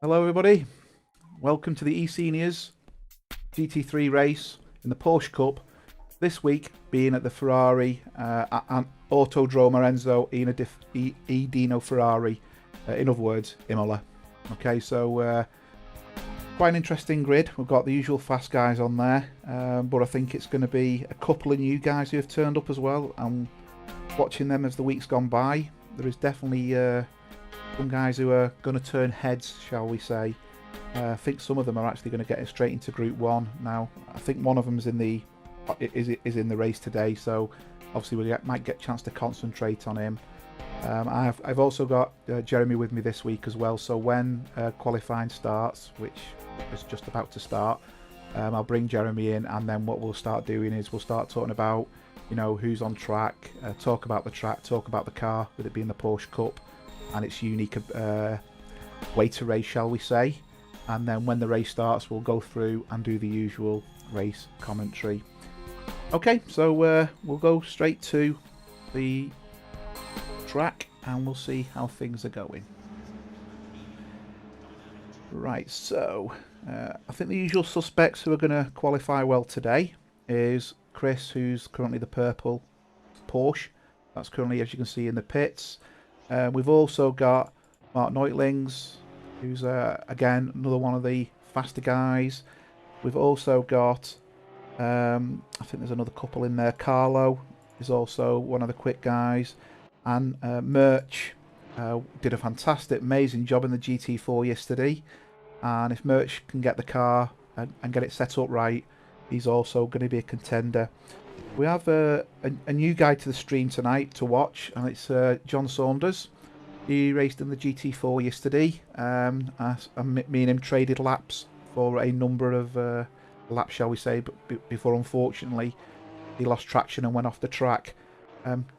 Hello everybody, welcome to the eSeniors GT3 race in the Porsche Cup. This week being at the Ferrari Autodromo Enzo e Dino Ferrari, in other words Imola. Okay, so quite an interesting grid. We've got the usual fast guys on there, but I think it's going to be a couple of new guys who have turned up as well. I'm watching them as the week's gone by. There is definitely some guys who are going to turn heads, shall we say. I think some of them are actually going to get straight into Group 1 now. I think one of them is in the race today, so obviously we might get a chance to concentrate on him. I've also got Jeremy with me this week as well, so when qualifying starts, which is just about to start, I'll bring Jeremy in, and then what we'll start doing is we'll start talking about, you know, who's on track, talk about the track, talk about the car, with it being the Porsche Cup and its unique way to race, shall we say. And then when the race starts, we'll go through and do the usual race commentary. Okay, so we'll go straight to the track and we'll see how things are going. Right, so I think the usual suspects who are going to qualify well today is Chris, who's currently the purple Porsche. That's currently, as you can see, in the pits. We've also got Mark Neutlings, who's again another one of the faster guys. We've also got I think there's another couple in there. Carlo is also one of the quick guys, and Merch did a fantastic, amazing job in the GT4 yesterday. And if Merch can get the car and get it set up right, he's also going to be a contender. We have a new guy to the stream tonight to watch, and it's John Saunders. He raced in the GT4 yesterday. Me and him traded laps for a number of laps, shall we say, but before, unfortunately, he lost traction and went off the track.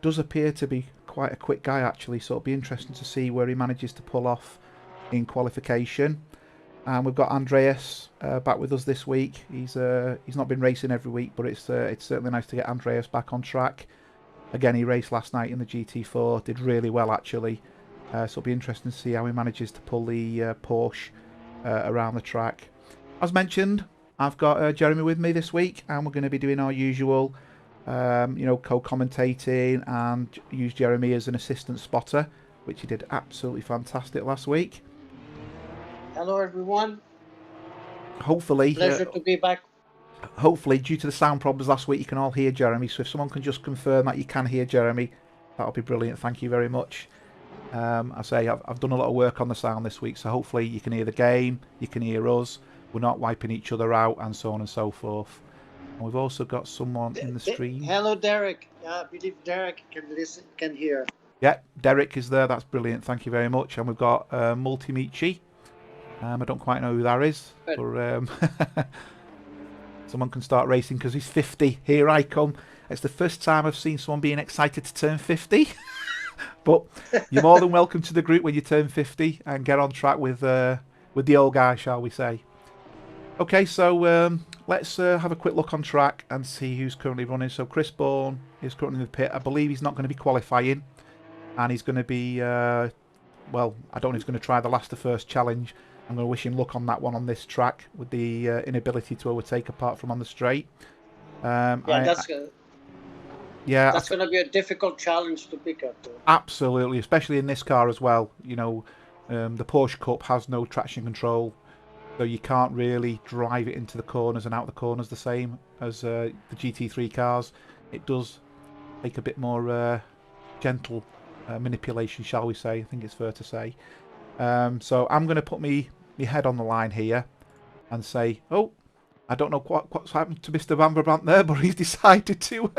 Does appear to be quite a quick guy, actually, so it'll be interesting to see where he manages to pull off in qualification. And we've got Andreas back with us this week. He's not been racing every week, but it's certainly nice to get Andreas back on track. Again, he raced last night in the GT4, did really well actually. So it'll be interesting to see how he manages to pull the Porsche around the track. As mentioned, I've got Jeremy with me this week, and we're going to be doing our usual, co-commentating, and use Jeremy as an assistant spotter, which he did absolutely fantastic last week. Hello everyone. Hopefully, pleasure to be back. Hopefully, due to the sound problems last week, you can all hear Jeremy. So if someone can just confirm that you can hear Jeremy, that'll be brilliant. Thank you very much. I say I've done a lot of work on the sound this week, so hopefully you can hear the game, you can hear us. We're not wiping each other out, and so on and so forth. And we've also got someone in the stream. Hello, Derek. I believe Derek can hear. Yeah, Derek is there. That's brilliant. Thank you very much. And we've got Multimichi. I don't quite know who that is, but someone can start racing because he's 50. Here I come. It's the first time I've seen someone being excited to turn 50. But you're more than welcome to the group when you turn 50 and get on track with the old guy, shall we say. Okay, so let's have a quick look on track and see who's currently running. So Chris Bourne is currently in the pit. I believe he's not going to be qualifying, and he's going to be, well, I don't know if he's going to try the last to first challenge. I'm going to wish him luck on that one on this track with the inability to overtake apart from on the straight. That's going to be a difficult challenge to pick up. Absolutely, especially in this car as well. You know, the Porsche Cup has no traction control, so you can't really drive it into the corners and out the corners the same as the GT3 cars. It does take a bit more gentle manipulation, shall we say. I think it's fair to say. So I'm going to put my head on the line here and say, oh, I don't know what's happened to Mr. Van Brabant there, but he's decided to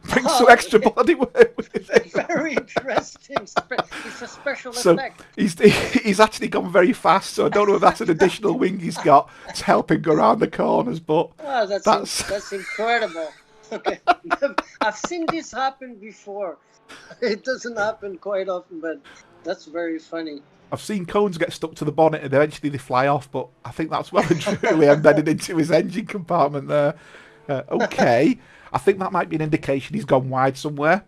bring some extra body weight with him. Very interesting. It's a special effect. He's actually gone very fast, so I don't know if that's an additional wing he's got to help him go around the corners, but that's incredible. Okay. I've seen this happen before. It doesn't happen quite often, but that's very funny. I've seen cones get stuck to the bonnet and eventually they fly off, but I think that's well and truly embedded into his engine compartment there. Okay, I think that might be an indication he's gone wide somewhere.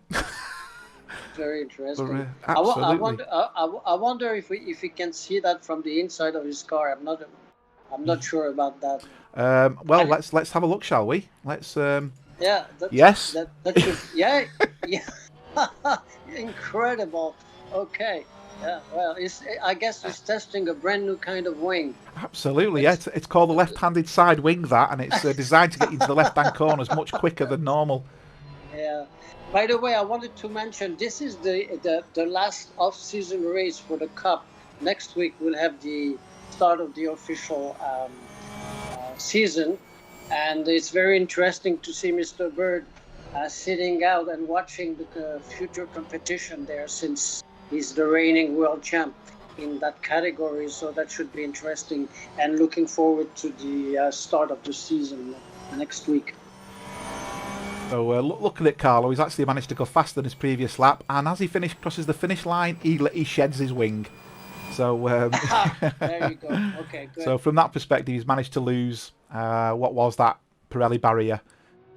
very interesting. Absolutely. I wonder if we can see that from the inside of his car. I'm not sure about that. Well, And let's have a look, shall we? Let's. yeah, Yes. that should yeah. Incredible. Okay. Yeah. Well, I guess he's testing a brand new kind of wing. Absolutely, yeah. It's It's called the left-handed side wing, that, and it's designed to get you into the left-hand corners much quicker than normal. Yeah. By the way, I wanted to mention this is the last off-season race for the Cup. Next week we'll have the start of the official season, and it's very interesting to see Mr. Bird sitting out and watching the future competition there, since he's the reigning world champ in that category. So that should be interesting, and looking forward to the start of the season next week. So look at it, Carlo. He's actually managed to go faster than his previous lap, and as he crosses the finish line, he sheds his wing. So there you go. Okay, good. So from that perspective, he's managed to lose what was that Pirelli barrier,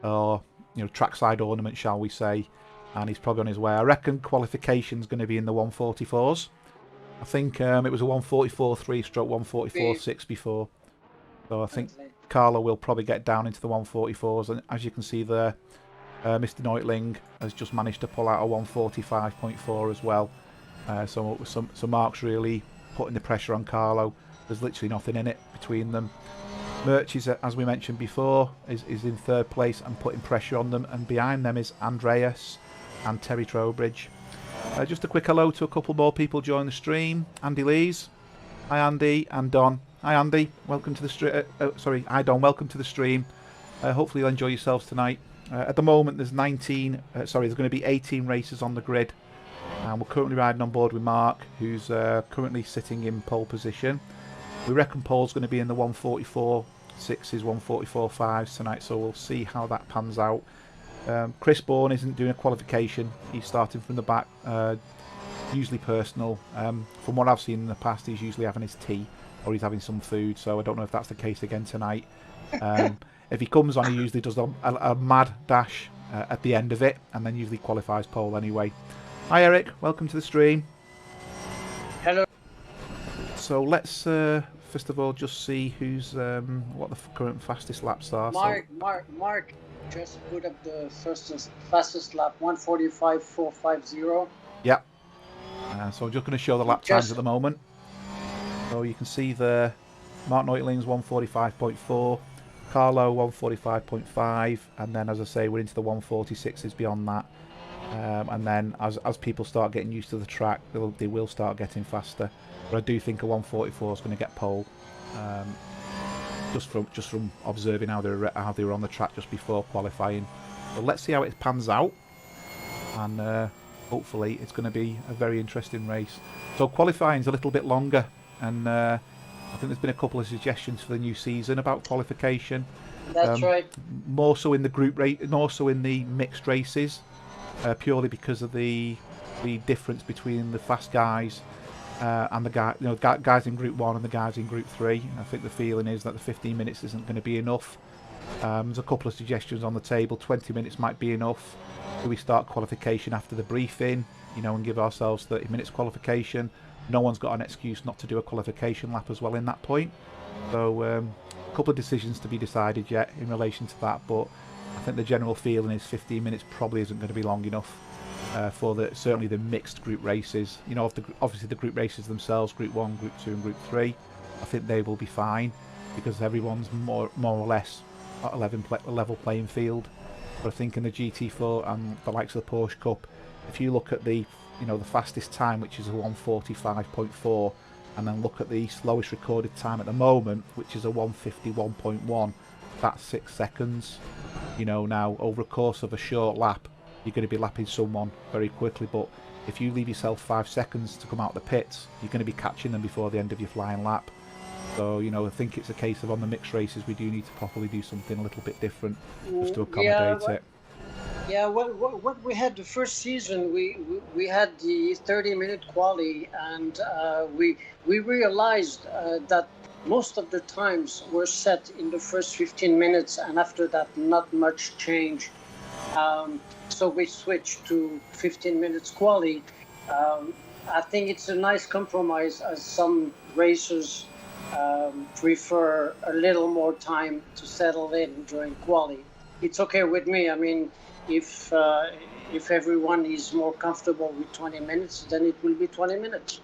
or trackside ornament, shall we say, and he's probably on his way. I reckon qualification's going to be in the 144s. I think it was a 144.3 stroke 144.6 before. So I think Carlo will probably get down into the 144s, and as you can see there, Mr. Neutling has just managed to pull out a 145.4 as well. So Mark's really putting the pressure on Carlo. There's literally nothing in it between them. Merch is, as we mentioned before, is in third place and putting pressure on them, and behind them is Andreas and Terry Trowbridge. Just a quick hello to a couple more people joining the stream. Andy Lees, hi Andy, and Don. Hi Andy, welcome to the stream. Hi Don, welcome to the stream. Hopefully you'll enjoy yourselves tonight. At the moment there's there's going to be 18 races on the grid. And we're currently riding on board with Mark, who's currently sitting in pole position. We reckon Paul's going to be in the 144.6s, 144.5s tonight, so we'll see how that pans out. Chris Bourne isn't doing a qualification. He's starting from the back, usually personal. From what I've seen in the past, he's usually having his tea or he's having some food, so I don't know if that's the case again tonight. If he comes on, he usually does a mad dash at the end of it, and then usually qualifies pole anyway. Hi Eric, welcome to the stream. Hello. So let's first of all just see who's what the current fastest laps are. Mark just put up the fastest lap, 145.450. Yep. So I'm just going to show the lap times at the moment. So you can see there, Mark Neutling's 145.4, Carlo 145.5, and then as I say, we're into the 146s beyond that. And then as people start getting used to the track, they will start getting faster. But I do think a 144 is going to get pole, just from observing how they were on the track just before qualifying. So let's see how it pans out, and hopefully it's going to be a very interesting race. So qualifying's a little bit longer, and I think there's been a couple of suggestions for the new season about qualification. That's right. More so in the group race, more so in the mixed races. Purely because of the difference between the fast guys and the guys in Group 1 and the guys in Group 3. I think the feeling is that the 15 minutes isn't going to be enough. There's a couple of suggestions on the table. 20 minutes might be enough. Do we start qualification after the briefing, and give ourselves 30 minutes qualification? No one's got an excuse not to do a qualification lap as well in that point. So a couple of decisions to be decided yet in relation to that, but I think the general feeling is 15 minutes probably isn't going to be long enough for certainly the mixed group races. Obviously the group races themselves, Group 1, Group 2 and Group 3, I think they will be fine because everyone's more or less at a level playing field. But I think in the GT4 and the likes of the Porsche Cup, if you look at the fastest time, which is a 145.4, and then look at the slowest recorded time at the moment, which is a 151.1, that's 6 seconds. Now over a course of a short lap, you're going to be lapping someone very quickly, but if you leave yourself 5 seconds to come out of the pits, you're going to be catching them before the end of your flying lap. So I think it's a case of on the mixed races we do need to properly do something a little bit different just to accommodate it. Yeah, what we had the first season, we had the 30-minute quali, and we realized that most of the times were set in the first 15 minutes, and after that not much change. So we switched to 15 minutes quali. I think it's a nice compromise, as some racers prefer a little more time to settle in during quali. It's okay with me. I mean, if everyone is more comfortable with 20 minutes, then it will be 20 minutes.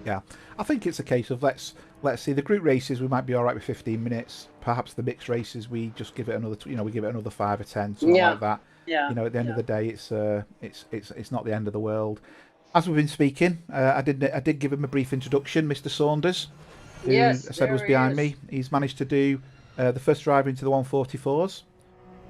Yeah, I think it's a case of let's see the group races. We might be all right with 15 minutes. Perhaps the mixed races we just give it another, we give it another 5 or 10, something like that. Yeah. At the end of the day, it's not the end of the world. As we've been speaking, I did give him a brief introduction, Mr. Saunders, who Yes, I said was behind me. He's managed to do the first driver into the 144s.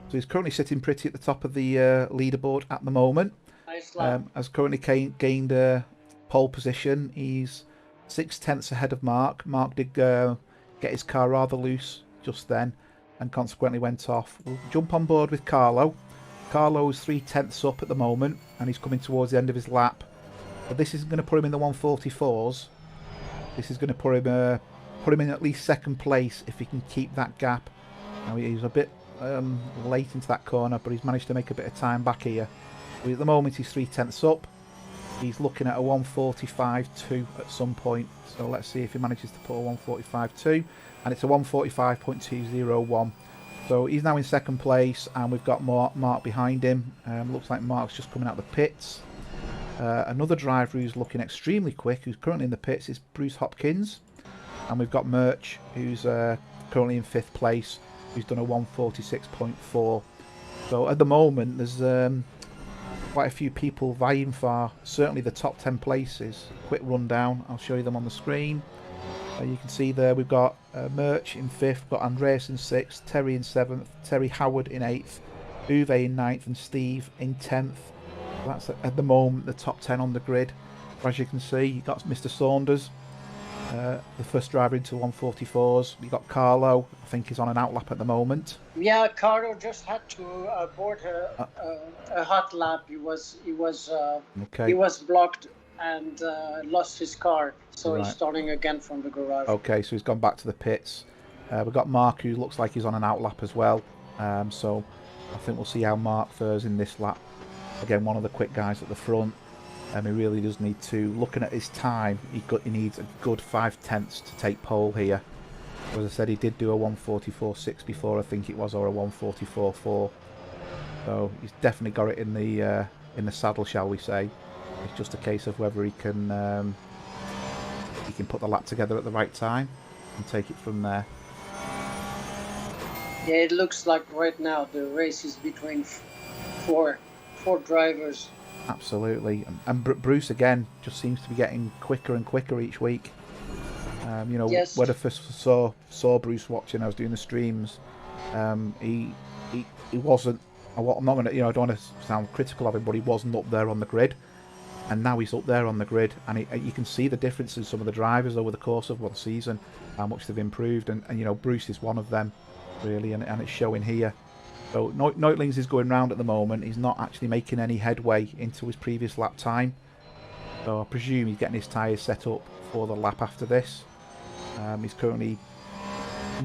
So he's currently sitting pretty at the top of the leaderboard at the moment. Nice lap. Has currently gained pole position. He's 6/10 ahead of Mark. Mark did get his car rather loose just then and consequently went off. We'll jump on board with Carlo. Carlo's 3/10 up at the moment and he's coming towards the end of his lap. But this isn't going to put him in the 144s. This is going to put him in at least second place if he can keep that gap. Now he's a bit late into that corner, but he's managed to make a bit of time back here. At the moment he's 3/10 up. He's looking at a 145.2 at some point. So let's see if he manages to put a 145.2. And it's a 145.201. So he's now in second place and we've got Mark behind him. Looks like Mark's just coming out of the pits. Another driver who's looking extremely quick, who's currently in the pits, is Bruce Hopkins. And we've got Merch, who's currently in 5th place, who's done a 146.4. So at the moment there's quite a few people vying for certainly the top 10 places. Quick rundown, I'll show you them on the screen. You can see there we've got Merch in 5th, got Andreas in 6th, Terry in 7th, Terry Howard in 8th, Uwe in 9th and Steve in 10th. That's at the moment the top 10 on the grid. As you can see, you've got Mr. Saunders, the first driver into 144s. You've got Carlo, I think he's on an outlap at the moment. Yeah, Carlo just had to board a hot lap. He was blocked and lost his car, so he's starting again from the garage. Okay, so he's gone back to the pits. We've got Mark, who looks like he's on an outlap as well. So I think we'll see how Mark fares in this lap. Again, one of the quick guys at the front. He really does need to, looking at his time, he needs a good 5/10 to take pole here. As I said, he did do a 144.6 before, I think it was, or a 144.4. So he's definitely got it in the saddle, shall we say. It's just a case of whether he can put the lap together at the right time and take it from there. Yeah, it looks like right now the race is between four drivers. Absolutely, and Bruce again just seems to be getting quicker and quicker each week. Yes. When I first saw Bruce watching, I was doing the streams. He wasn't. I'm not gonna, I don't want to sound critical of him, but he wasn't up there on the grid, and now he's up there on the grid, and you can see the difference in some of the drivers over the course of one season, how much they've improved, and Bruce is one of them, really, and it's showing here. So Neutlings is going round at the moment. He's not actually making any headway into his previous lap time. So I presume he's getting his tyres set up for the lap after this. He's currently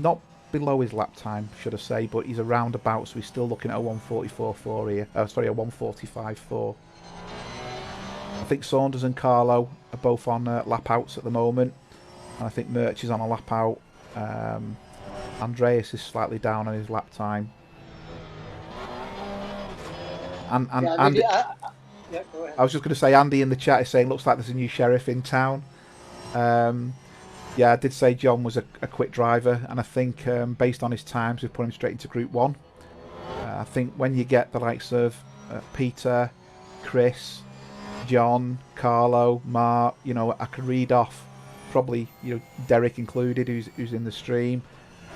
not below his lap time, should I say, but he's around about, so he's still looking at a 144.4 here. Sorry, a 145.4. I think Saunders and Carlo are both on lap outs at the moment. And I think Merch is on a lap out. Andreas is slightly down on his lap time. And yeah, Andy, go ahead. I was just going to say, Andy in the chat is saying, looks like there's a new sheriff in town. Yeah, I did say John was a quick driver, and I think based on his times, we've put him straight into Group 1. I think when you get the likes of Peter, Chris, John, Carlo, Mark, I could read off probably, Derek included, who's in the stream.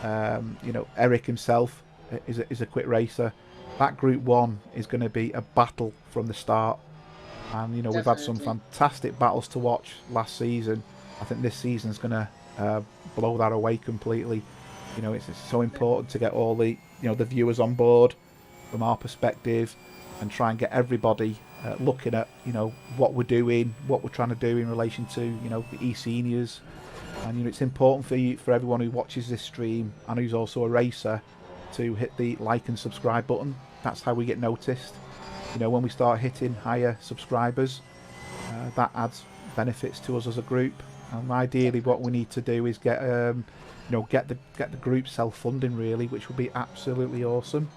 Eric himself is a quick racer. That Group 1 is going to be a battle from the start. And, we've had some fantastic battles to watch last season. I think this season's going to blow that away completely. It's so important to get all the, the viewers on board from our perspective and try and get everybody looking at, what we're doing, what we're trying to do in relation to, the eSeniors. And, it's important for everyone who watches this stream and who's also a racer to hit the like and subscribe button that's how we get noticed. You know, when we start hitting higher subscribers, that adds benefits to us as a group. And ideally, what we need to do is get you know, get the group self-funding really, which would be absolutely awesome.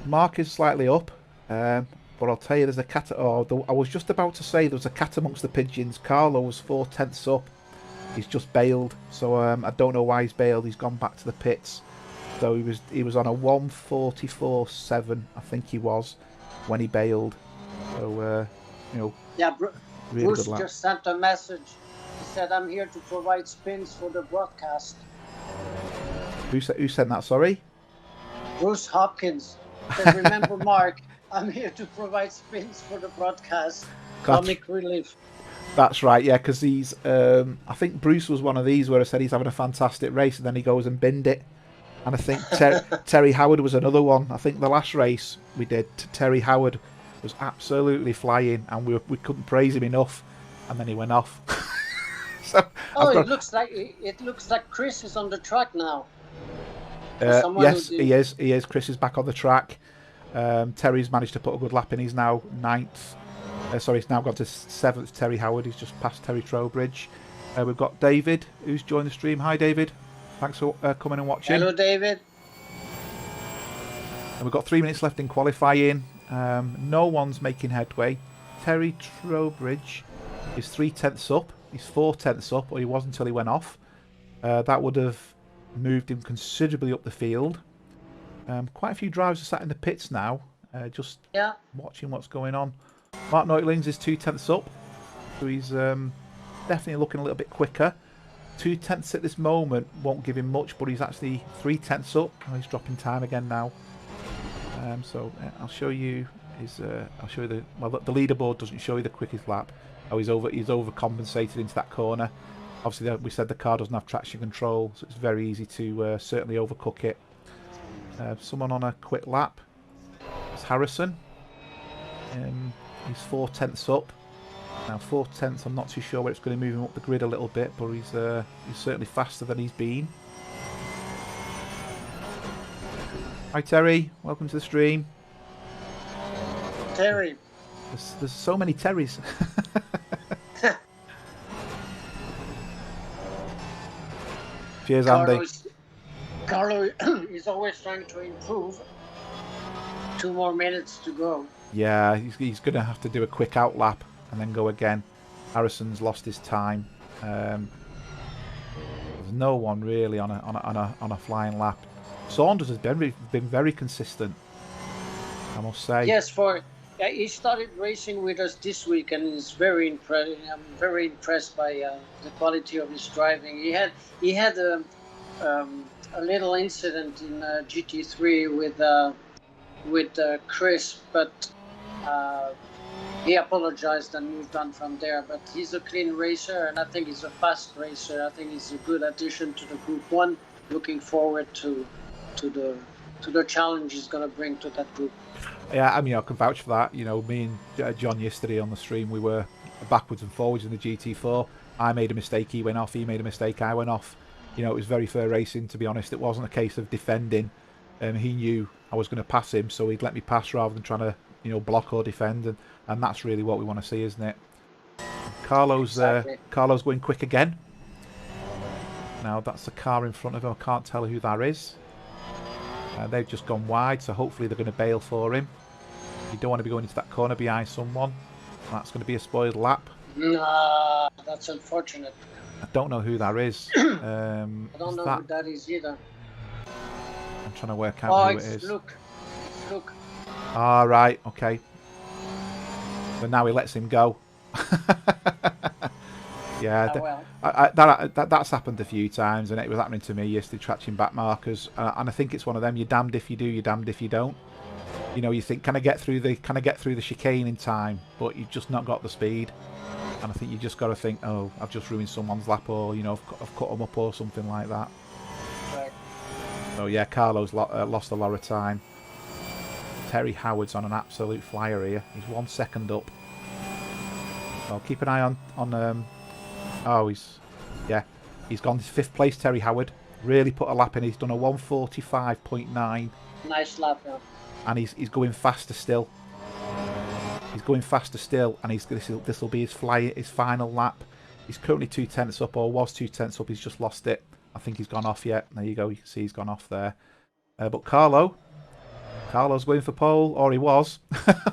Mark is slightly up, but I'll tell you, there's a cat. Oh, I was just about to say there was a cat amongst the pigeons. Carlo was 4/10 up. He's just bailed, so I don't know why he's bailed. He's gone back to the pits. So he was on a 1:44.7, I think he was, when he bailed. So you know, Yeah, really Bruce good lap. just sent a message. He said, "I'm here to provide spins for the broadcast." Who sent that? Sorry. Bruce Hopkins said, "Remember, Mark, I'm here to provide spins for the broadcast." Comic relief. That's right, yeah, because he's. I think Bruce was one of these where I said he's having a fantastic race, and then he goes and binned it. And I think Terry Howard was another one. I think the last race we did, Terry Howard was absolutely flying, and we couldn't praise him enough. And then he went off. So it looks like Chris is on the track now. Yes, he is. He is. Chris is back on the track. Terry's managed to put a good lap in. He's now 9th. He's now gone to 7th. Terry Howard. He's just passed Terry Trowbridge. We've got David, who's joined the stream. Hi, David. Thanks for coming and watching. Hello, David. And we've got 3 minutes left in qualifying. No one's making headway. Terry Trowbridge is 3/10 up. He's 4/10 up, or he was until he went off. That would have moved him considerably up the field. Quite a few drivers are sat in the pits now, just watching what's going on. Mark Neutlings is 2/10 up, so he's definitely looking a little bit quicker. 2/10 at this moment won't give him much, but he's actually 3/10 up. Oh, he's dropping time again now. So I'll show you his. I'll show you the leaderboard doesn't show you the quickest lap. Oh, he's overcompensated into that corner. Obviously, we said the car doesn't have traction control, so it's very easy to certainly overcook it. Someone on a quick lap. It's Harrison. He's 4/10 up. Now 4/10, I'm not too sure where it's going to move him up the grid a little bit, but he's certainly faster than he's been. Hi Terry, welcome to the stream. Terry. There's so many Terrys. Cheers, Andy. Carlo is always trying to improve. 2 more minutes to go. Yeah, he's going to have to do a quick out lap and then go again. Harrison's lost his time. There's no one really on a flying lap. Saunders has been very consistent, I must say. Yes, he started racing with us this week, and he's very impressed. I'm very impressed by the quality of his driving. He had a little incident in GT3 with Chris, but he apologized and moved on from there. But he's a clean racer, and I think he's a fast racer. I think he's a good addition to the Group 1. Looking forward to the challenge he's going to bring to that group. Yeah, I mean, I can vouch for that. You know, me and John yesterday on the stream, we were backwards and forwards in the GT4. I made a mistake, he went off. He made a mistake, I went off. You know, it was very fair racing, to be honest. It wasn't a case of defending. He knew I was going to pass him, so he'd let me pass rather than trying to, you know, block or defend. And that's really what we want to see, isn't it? Carlo's going quick again. Now, that's the car in front of him. I can't tell who that is. They've just gone wide, so hopefully they're going to bail for him. You don't want to be going into that corner behind someone. That's going to be a spoiled lap. Nah, that's unfortunate. I don't know who that is. I don't know who that is either. I'm trying to work out who it is. Look. Ah, right, okay. But now he lets him go. Yeah, that's happened a few times, and it was happening to me yesterday, tracking back markers. And I think it's one of them. You're damned if you do, you're damned if you don't. You know, you think, can I get through the chicane in time? But you've just not got the speed. And I think you just got to think, oh, I've just ruined someone's lap, or you know, I've cut them up, or something like that. Right. So yeah, Carlo's lost a lot of time. Terry Howard's on an absolute flyer here. He's 1 second up. So keep an eye on. Oh, he's gone to 5th place, Terry Howard. Really put a lap in. He's done a 1:45.9. Nice lap, yeah. And he's going faster still. He's going faster still, and this will be his final lap. He's currently 2/10 up, or was 2/10 up. He's just lost it. I think he's gone off yet. There you go. You can see he's gone off there. But Carlo's going for pole, or he was,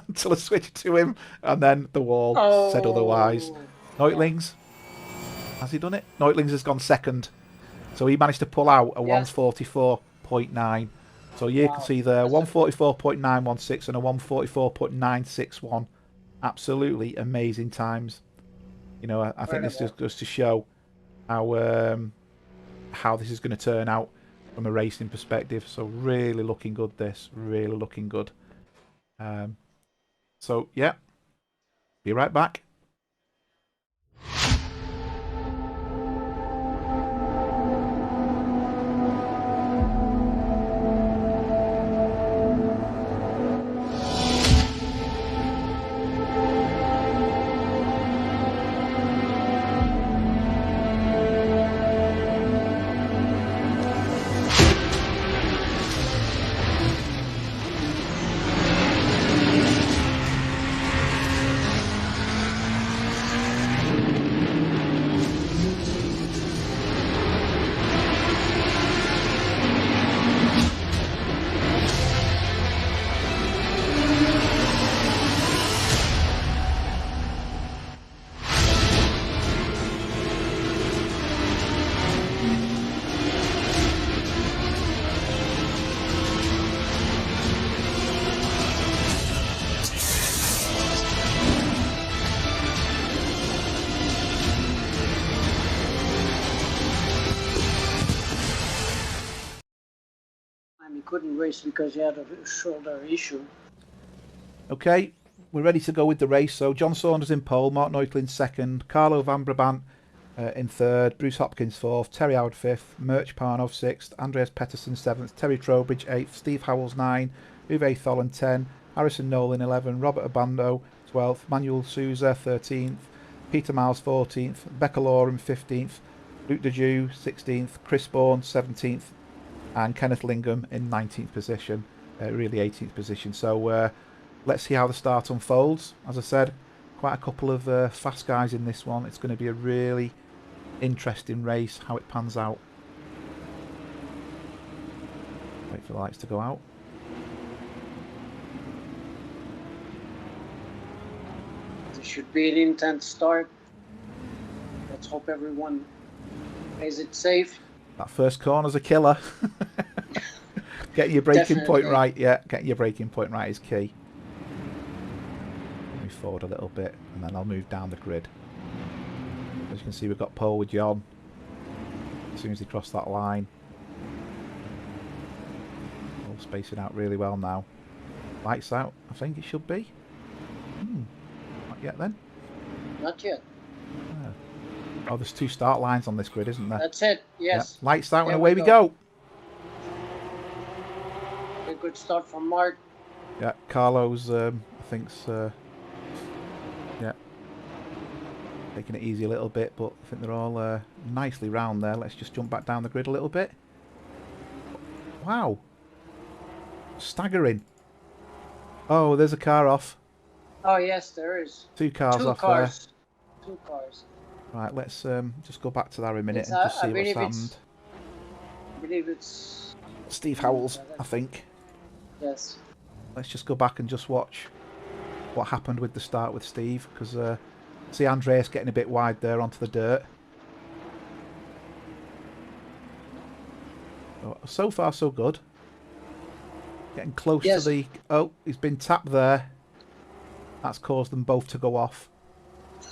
until I switched to him, and then the wall said otherwise. Neutlings, has he done it? Neutlings has gone second, so he managed to pull out a 1:44.9. So you can see there 1:44.916 and a 1:44.961. Absolutely amazing times. You know, I think this just goes to show how this is going to turn out from a racing perspective. So really looking good. This really looking good. So yeah, be right back. He couldn't race because he had a shoulder issue. Okay, we're ready to go with the race. So John Saunders in pole, Mark Neutlin second, Carlo van Brabant in third, Bruce Hopkins fourth, Terry Howard fifth, Merch Parnov sixth, Andreas Pettersson seventh, Terry Trowbridge eighth, Steve Howells 9, Uwe Tholen 10, Harrison Nolan 11, Robert Abando 12th, Manuel Souza 13th, Peter Miles 14th, Becca Loram 15th, Luke Dejew 16th, Chris Bourne 17th, and Kenneth Lingham in 19th position, really 18th position. So let's see how the start unfolds. As I said, quite a couple of fast guys in this one. It's going to be a really interesting race, how it pans out. Wait for the lights to go out. This should be an intense start. Let's hope everyone plays it safe. That first corner's a killer. Getting your braking point right, yeah. Getting your braking point right is key. Move forward a little bit, and then I'll move down the grid. As you can see, we've got pole with John. As soon as he crossed that line. All spacing out really well now. Lights out, I think it should be. Not yet then. Not yet. Oh, there's 2 start lines on this grid, isn't there? That's it, yes. Yeah. Lights out and away we go. A good start from Mark. Yeah, Carlo's, I think's, yeah, taking it easy a little bit, but I think they're all nicely round there. Let's just jump back down the grid a little bit. Wow. Staggering. Oh, there's a car off. Oh, yes, there is. 2 cars off there. 2 cars. Right, let's just go back to that a minute and just see what's happened. I believe it's Steve Howells, I think. Yes. Let's just go back and just watch what happened with the start with Steve, because see Andreas getting a bit wide there onto the dirt. So far so good. Getting close to the... Oh, he's been tapped there. That's caused them both to go off.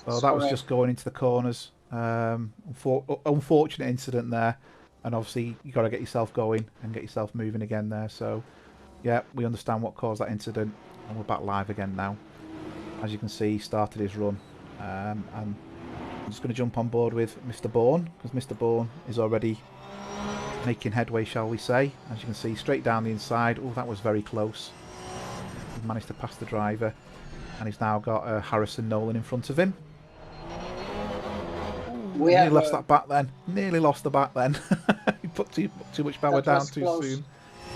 Well, that was just going into the corners. Unfortunate incident there. And obviously, you've got to get yourself going and get yourself moving again there. So, yeah, we understand what caused that incident. And we're back live again now. As you can see, he started his run. And I'm just going to jump on board with Mr. Bourne, because Mr. Bourne is already making headway, shall we say. As you can see, straight down the inside. Oh, that was very close. He managed to pass the driver. And he's now got Harrison Nolan in front of him. Nearly lost that back then. Nearly lost the back then. He put too much power That down was too close. soon.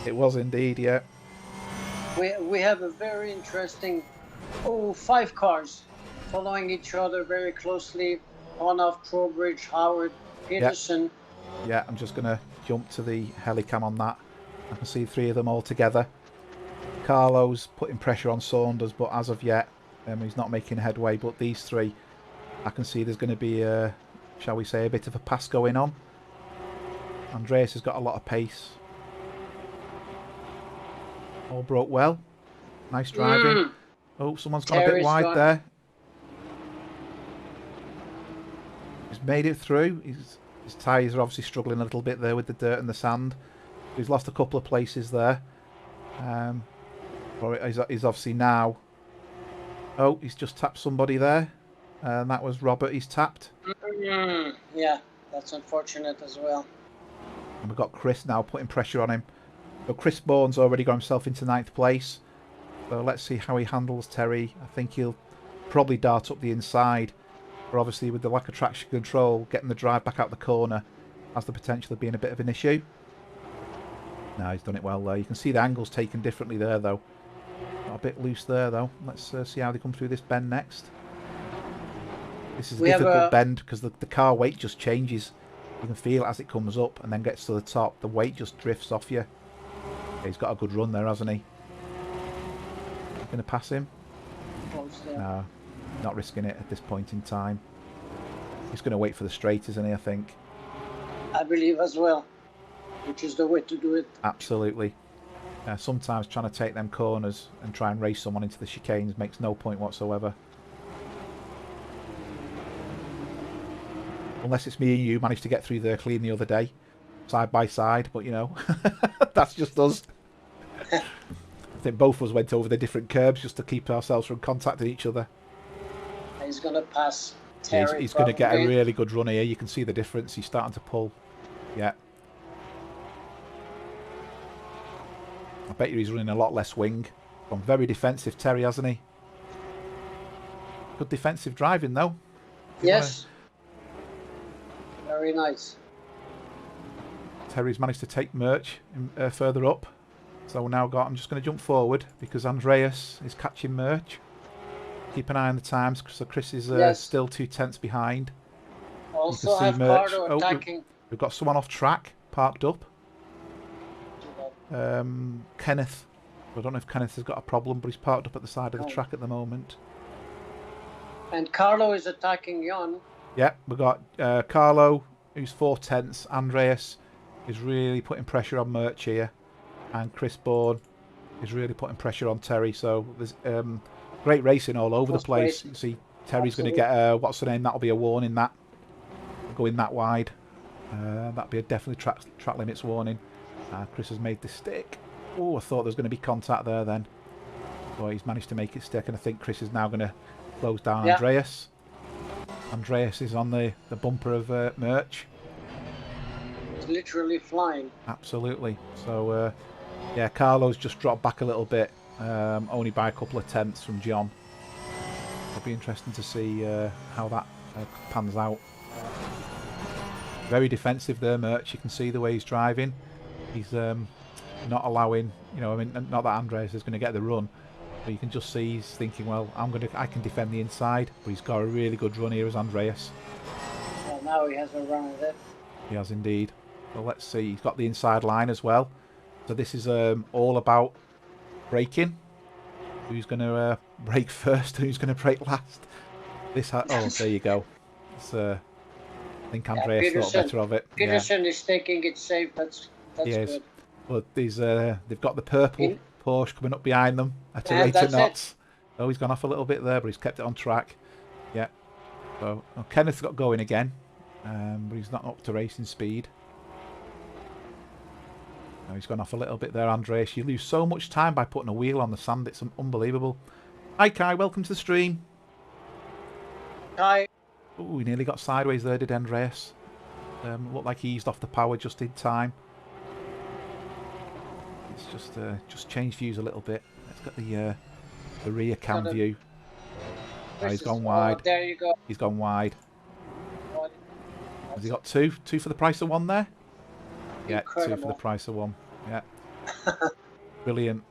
It was indeed, yeah. We have a very interesting 5 cars following each other very closely. On off Trowbridge, Howard, Peterson. Yeah, I'm just going to jump to the helicam on that. I can see 3 of them all together. Carlo's putting pressure on Saunders, but as of yet, he's not making headway. But these 3, I can see there's going to be, shall we say, a bit of a pass going on. Andreas has got a lot of pace. All broke well. Nice driving. Oh, someone's gone a bit wide there. He's made it through. His tyres are obviously struggling a little bit there with the dirt and the sand. He's lost a couple of places there. He's obviously now... Oh, he's just tapped somebody there. And that was Robert he's tapped. Yeah, that's unfortunate as well. And we've got Chris now putting pressure on him. So Chris Bourne's already got himself into 9th place. So let's see how he handles Terry. I think he'll probably dart up the inside. But obviously with the lack of traction control, getting the drive back out the corner has the potential of being a bit of an issue. No, he's done it well there. You can see the angle's taken differently there though. Got a bit loose there though. Let's see how they come through this bend next. This is a difficult bend because the car weight just changes. You can feel it as it comes up and then gets to the top. The weight just drifts off you. Yeah, he's got a good run there, hasn't he? Going to pass him? No, not risking it at this point in time. He's going to wait for the straight, isn't he, I think? I believe as well, which is the way to do it. Absolutely. Sometimes trying to take them corners and try and race someone into the chicanes makes no point whatsoever. Unless it's me and you managed to get through there clean the other day, side by side, but you know, that's just us. I think both of us went over the different curbs just to keep ourselves from contacting each other. He's going to pass Terry. He's going to get a really good run here. You can see the difference. He's starting to pull. Yeah. I bet you he's running a lot less wing. Gone very defensive, Terry, hasn't he? Good defensive driving, though. Yes. Very nice. Terry's managed to take Merch further up. So now I'm just going to jump forward because Andreas is catching Merch. Keep an eye on the times so Chris is still 2 tenths behind. Also have Carlo attacking. We've got someone off track, parked up. Kenneth. I don't know if Kenneth has got a problem, but he's parked up at the side of the track at the moment. And Carlo is attacking Jan. Yeah, we've got Carlo, who's 4 tenths. Andreas is really putting pressure on Merch here. And Chris Bourne is really putting pressure on Terry. So there's great racing all over the place. You see Terry's going to get, what's the name? That'll be a warning, that. Going that wide. That'll be a definitely track limits warning. Chris has made the stick. Oh, I thought there was going to be contact there then. But he's managed to make it stick. And I think Chris is now going to close down Andreas. Andreas is on the bumper of Merch. It's literally flying. Absolutely. So, yeah, Carlo's just dropped back a little bit. Only by a couple of tenths from John. It'll be interesting to see how that pans out. Very defensive there, Merch. You can see the way he's driving. He's not allowing, you know, I mean, not that Andreas is going to get the run, but you can just see he's thinking, well, I can defend the inside, but he's got a really good run here as Andreas. Well, now he has a run with it. He has indeed. Well, let's see. He's got the inside line as well. So this is all about braking. Who's going to brake first? Who's going to brake last? Oh, there you go. It's, I think Andreas thought better of it. Peterson is taking it safe. That's good. Well, they've got the purple Porsche coming up behind them at a rate of knots. Oh, he's gone off a little bit there, but he's kept it on track. Yeah. So Kenneth got going again, but he's not up to racing speed. No, he's gone off a little bit there, Andreas. You lose so much time by putting a wheel on the sand. It's unbelievable. Hi, Kai. Welcome to the stream. Hi. Oh, he nearly got sideways there, did Andreas. Looked like he eased off the power just in time. It's just changed views a little bit. Let's get the rear cam view. Oh, he's gone wide. There you go. He's gone wide. Has he got two? Two for the price of one there? Yeah, 2 for the Incredible. price of 1. Yeah. Brilliant.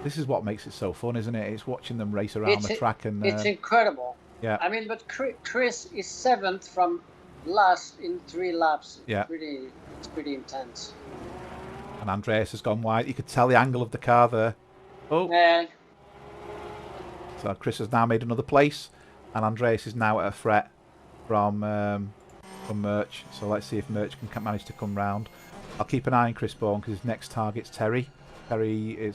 This is what makes it so fun, isn't it? It's watching them race around the track and... It's incredible. yeah. I mean, but Chris is 7th from last in 3 laps. Yeah. It's pretty intense. And Andreas has gone wide. You could tell the angle of the car there. Oh. So Chris has now made another place, and Andreas is now at a threat from Merch. So let's see if Merch can manage to come round. I'll keep an eye on Chris Bourne because his next target's Terry. Terry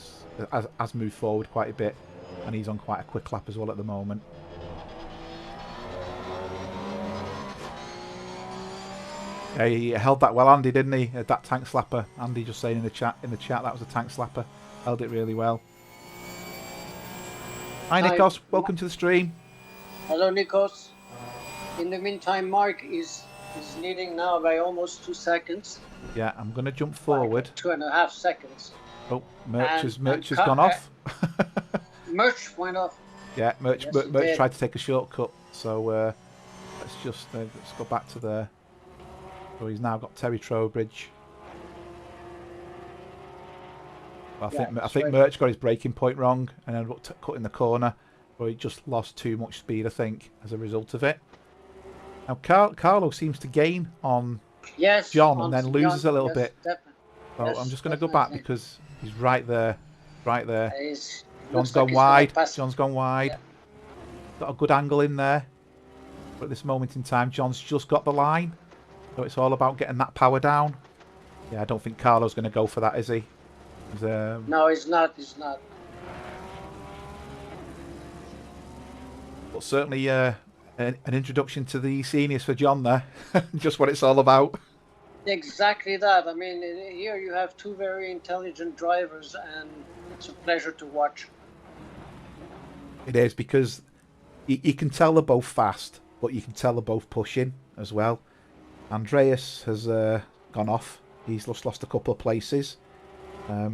has moved forward quite a bit, and he's on quite a quick lap as well at the moment. Yeah, he held that well, Andy, didn't he? That tank slapper. Andy just saying in the chat that was a tank slapper. Held it really well. Hi Nikos, welcome to the stream. Hello Nikos. In the meantime, Mark is leading now by almost 2 seconds. Yeah, I'm going to jump forward. 2.5 seconds. Oh, Merch has gone off. Merch went off. Yeah, Merch tried to take a shortcut. So let's go back to there. So he's now got Terry Trowbridge. Well, I think Merch got his braking point wrong and ended up cutting the corner, but he just lost too much speed, I think, as a result of it. Now Carlo seems to gain on John and then loses a little bit. So I'm just going to go back because he's right there. John's gone wide. John's gone wide. Got a good angle in there. But at this moment in time, John's just got the line. So it's all about getting that power down. Yeah, I don't think Carlo's going to go for that, is he? No, he's not. He's not. But certainly an introduction to the eSeniors for John there. Just what it's all about. Exactly that. I mean, here you have 2 very intelligent drivers, and it's a pleasure to watch. It is, because you can tell they're both fast, but you can tell they're both pushing as well. Andreas has gone off. He's lost a couple of places.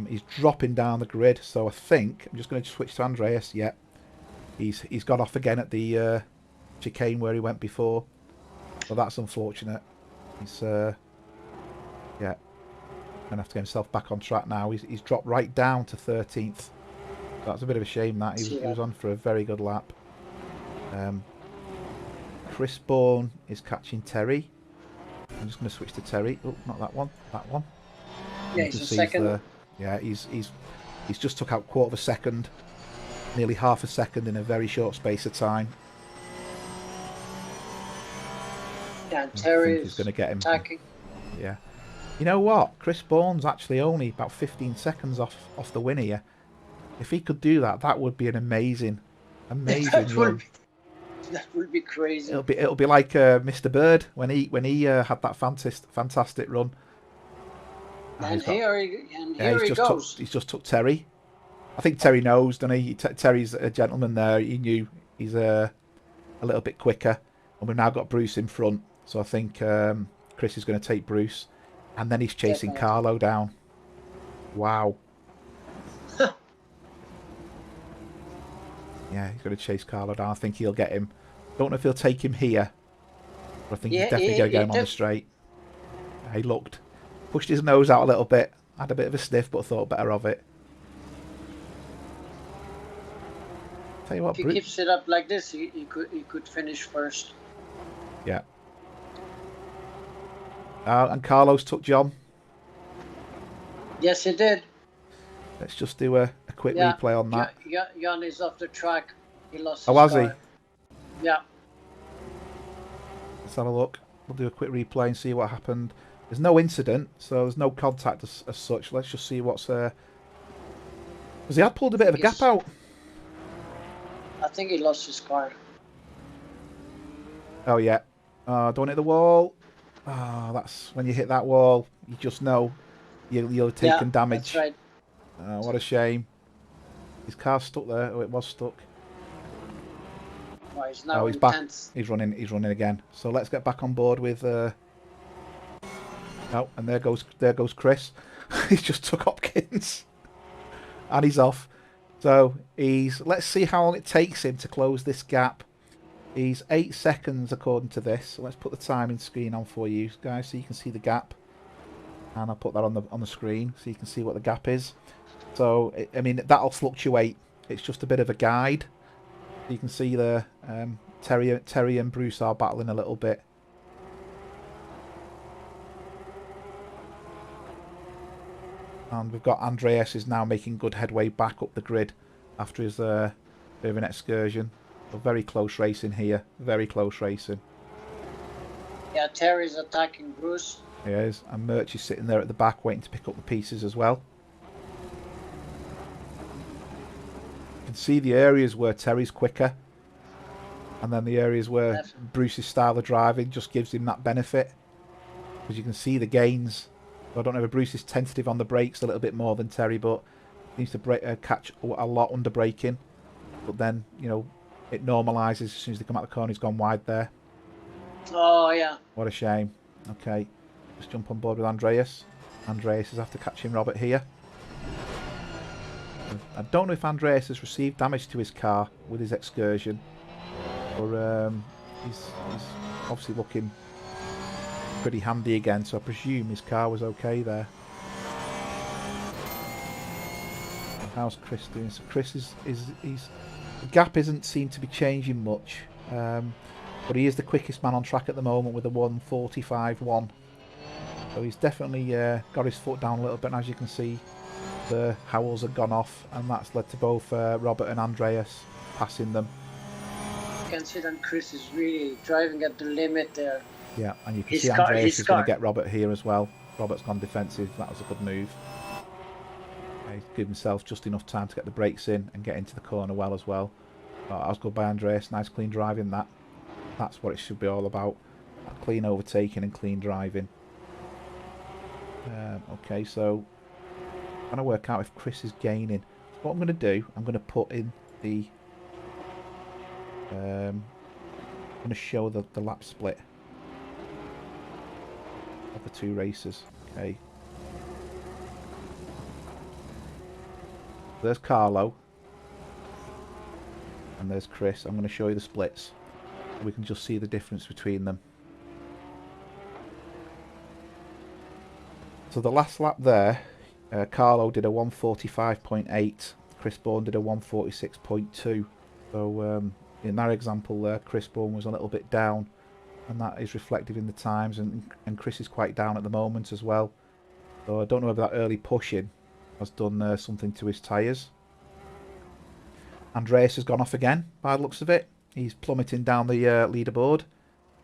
He's dropping down the grid, so I think I'm just going to switch to Andreas. Yeah, he's got off again at the chicane where he went before. Well, that's unfortunate. He's yeah, gonna have to get himself back on track now. He's dropped right down to 13th. That's a bit of a shame. That he was on for a very good lap. Chris Bourne is catching Terry. I'm just going to switch to Terry. Oh, not that one. That one. Yeah, he's a second. Yeah, he's just took out 1/4 of a second, nearly half a second in a very short space of time. Yeah, and Terry is going to get him. Attacking. Yeah. You know what? Chris Bourne's actually only about 15 seconds off the win here. If he could do that, that would be an amazing run. That would be crazy. It'll be like Mr. Bird when he had that fantastic run. And here he goes. He's just took Terry. I think Terry knows, doesn't he? Terry's a gentleman there. He knew he's a little bit quicker, and we've now got Bruce in front. So I think Chris is going to take Bruce, and then he's chasing Carlo down. Wow. Yeah, he's going to chase Carlo down. I think he'll get him. Don't know if he'll take him here, but I think he's definitely going to get him on the straight. He looked, pushed his nose out a little bit, had a bit of a sniff, but thought better of it. Tell you what, if he keeps it up like this, he could finish first. Yeah. And Carlos took John. Yes, he did. Let's just do a quick replay on that. Jan is off the track. He lost his was car. He? Yeah. Let's have a look. We'll do a quick replay and see what happened. There's no incident, so there's no contact as such. Let's just see what's there. Because he had pulled a bit of a gap out. I think he lost his car. Oh, yeah. Don't hit the wall. That's when you hit that wall, you just know you're taking damage. That's right. What a shame. His car's stuck there. Oh, it was stuck. Well, he's now he's intense. Back. He's running again. So let's get back on board with. Oh, and there goes Chris. He's just took Hopkins, and he's off. So let's see how long it takes him to close this gap. He's 8 seconds according to this. So let's put the timing screen on for you guys so you can see the gap. and I'll put that on the screen so you can see what the gap is. So I mean, that'll fluctuate. It's just a bit of a guide. You can see there, Terry and Bruce are battling a little bit. And we've got Andreas is now making good headway back up the grid after his bit of an excursion. So very close racing here. Very close racing. Yeah, Terry's attacking Bruce. He is. And Merch is sitting there at the back waiting to pick up the pieces as well. You can see the areas where Terry's quicker. And then the areas where Bruce's style of driving just gives him that benefit. Because you can see the gains. I don't know if Bruce is tentative on the brakes a little bit more than Terry, but he needs to catch a lot under braking. But then, you know, it normalises as soon as they come out the corner. He's gone wide there. Oh, yeah. What a shame. Okay, let's jump on board with Andreas. Andreas is after catching Robert here. I don't know if Andreas has received damage to his car with his excursion. Or he's obviously looking pretty handy again, so I presume his car was okay there. How's Chris doing? So Chris is the gap isn't seem to be changing much, but he is the quickest man on track at the moment with a 1:45.1. So he's definitely got his foot down a little bit. And as you can see, the howls have gone off, and that's led to both Robert and Andreas passing them. You can see that Chris is really driving at the limit there. Yeah, and you can see Andreas is going to get Robert here as well. Robert's gone defensive. That was a good move. He's given himself just enough time to get the brakes in and get into the corner well as well. That was good by Andreas. Nice clean driving that. That's what it should be all about. Clean overtaking and clean driving. Okay, so I'm going to work out if Chris is gaining. What I'm going to do, I'm going to put in the... I'm going to show the lap split of the two races. Okay. There's Carlo. And there's Chris. I'm going to show you the splits. We can just see the difference between them. So the last lap there, Carlo did a 1:45.8. Chris Bourne did a 1:46.2. So in that example there, Chris Bourne was a little bit down. And that is reflected in the times. And Chris is quite down at the moment as well. So I don't know if that early pushing has done something to his tyres. Andreas has gone off again by the looks of it. He's plummeting down the leaderboard.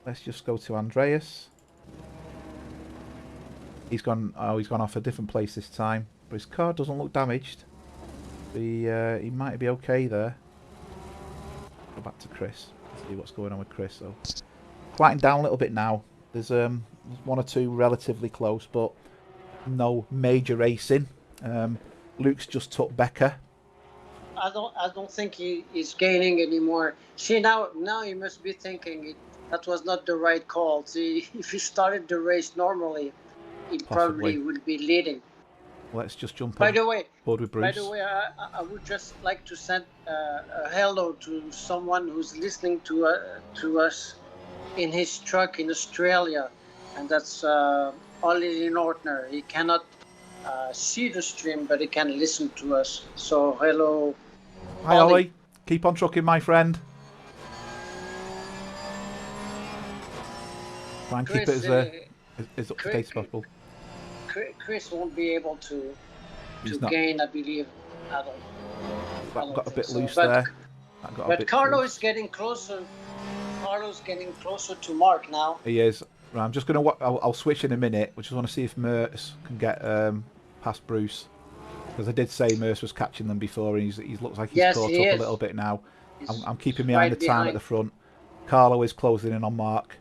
Let's just go to Andreas. He's gone off a different place this time, but his car doesn't look damaged. He might be okay there. Go back to Chris. See what's going on with Chris. So quieting down a little bit now. There's one or two relatively close, but no major racing. Luke's just took Becker. I don't think he's gaining anymore. See, now he must be thinking that was not the right call. See, if he started the race normally, he probably would be leading. Let's just jump on board with Bruce. By the way, I would just like to send a hello to someone who's listening to us in his truck in Australia, and that's Ollie Nortner. He cannot see the stream, but he can listen to us. So hello. Hi Ollie. Keep on trucking, my friend. Try and keep it as up to date as possible. Chris won't be able to gain, I believe. I don't got a bit so. loose there. But Carlo is getting closer. Carlo's getting closer to Mark now. He is. Right, I'm just going to... I'll switch in a minute. We just want to see if Mertz can get past Bruce. Because I did say Mertz was catching them before, and he looks like he's caught up a little bit now. I'm keeping my eye on the time at the front. Carlo is closing in on Mark.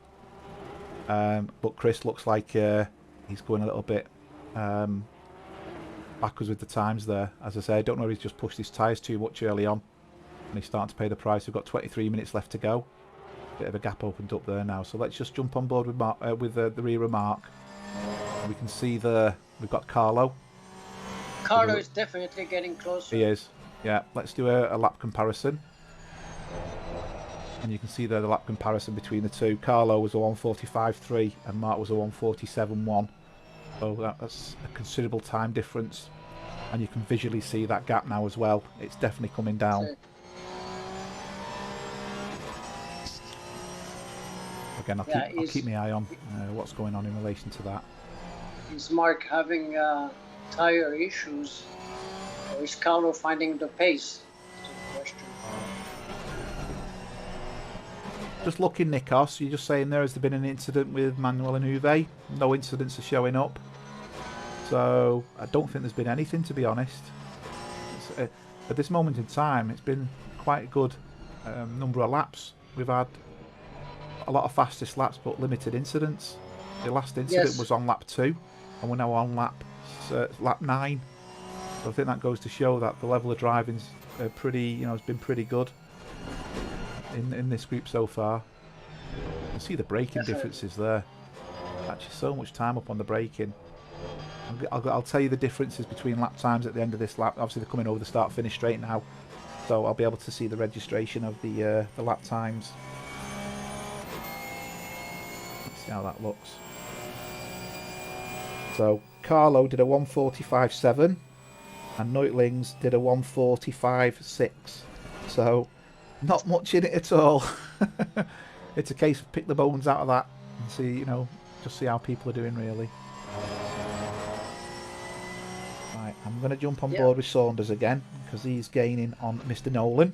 But Chris looks like he's going a little bit backwards with the times there. As I say, I don't know if he's just pushed his tyres too much early on, and he's starting to pay the price. We've got 23 minutes left to go. Bit of a gap opened up there now. So let's just jump on board with the rear of Mark. We can see we've got Carlo. Carlo is definitely getting closer. He is. Yeah. Let's do a lap comparison. And you can see there the lap comparison between the two. Carlo was a 1:45.3 and Mark was a 1:47.1. So that's a considerable time difference, and you can visually see that gap now as well. It's definitely coming down. Again, I'll keep my eye on what's going on in relation to that. Is Mark having tire issues, or is Carlo finding the pace? That's the question. Just looking, Nikos, you're just saying there has been an incident with Manuel and Uwe. No incidents are showing up. So I don't think there's been anything, to be honest. At this moment in time, it's been quite a good number of laps. We've had a lot of fastest laps, but limited incidents. The last incident was on lap 2, and we're now on lap 9. So I think that goes to show that the level of driving's pretty, has been pretty good in this group so far. You see the braking differences there. Actually, so much time up on the braking. I'll tell you the differences between lap times at the end of this lap. Obviously, they're coming over the start-finish straight now, so I'll be able to see the registration of the lap times. Let's see how that looks. So Carlo did a 1:45.7, and Neutlings did a 1:45.6. So not much in it at all. It's a case of pick the bones out of that and see, just see how people are doing really. Right, I'm going to jump on board with Saunders again because he's gaining on Mr. Nolan.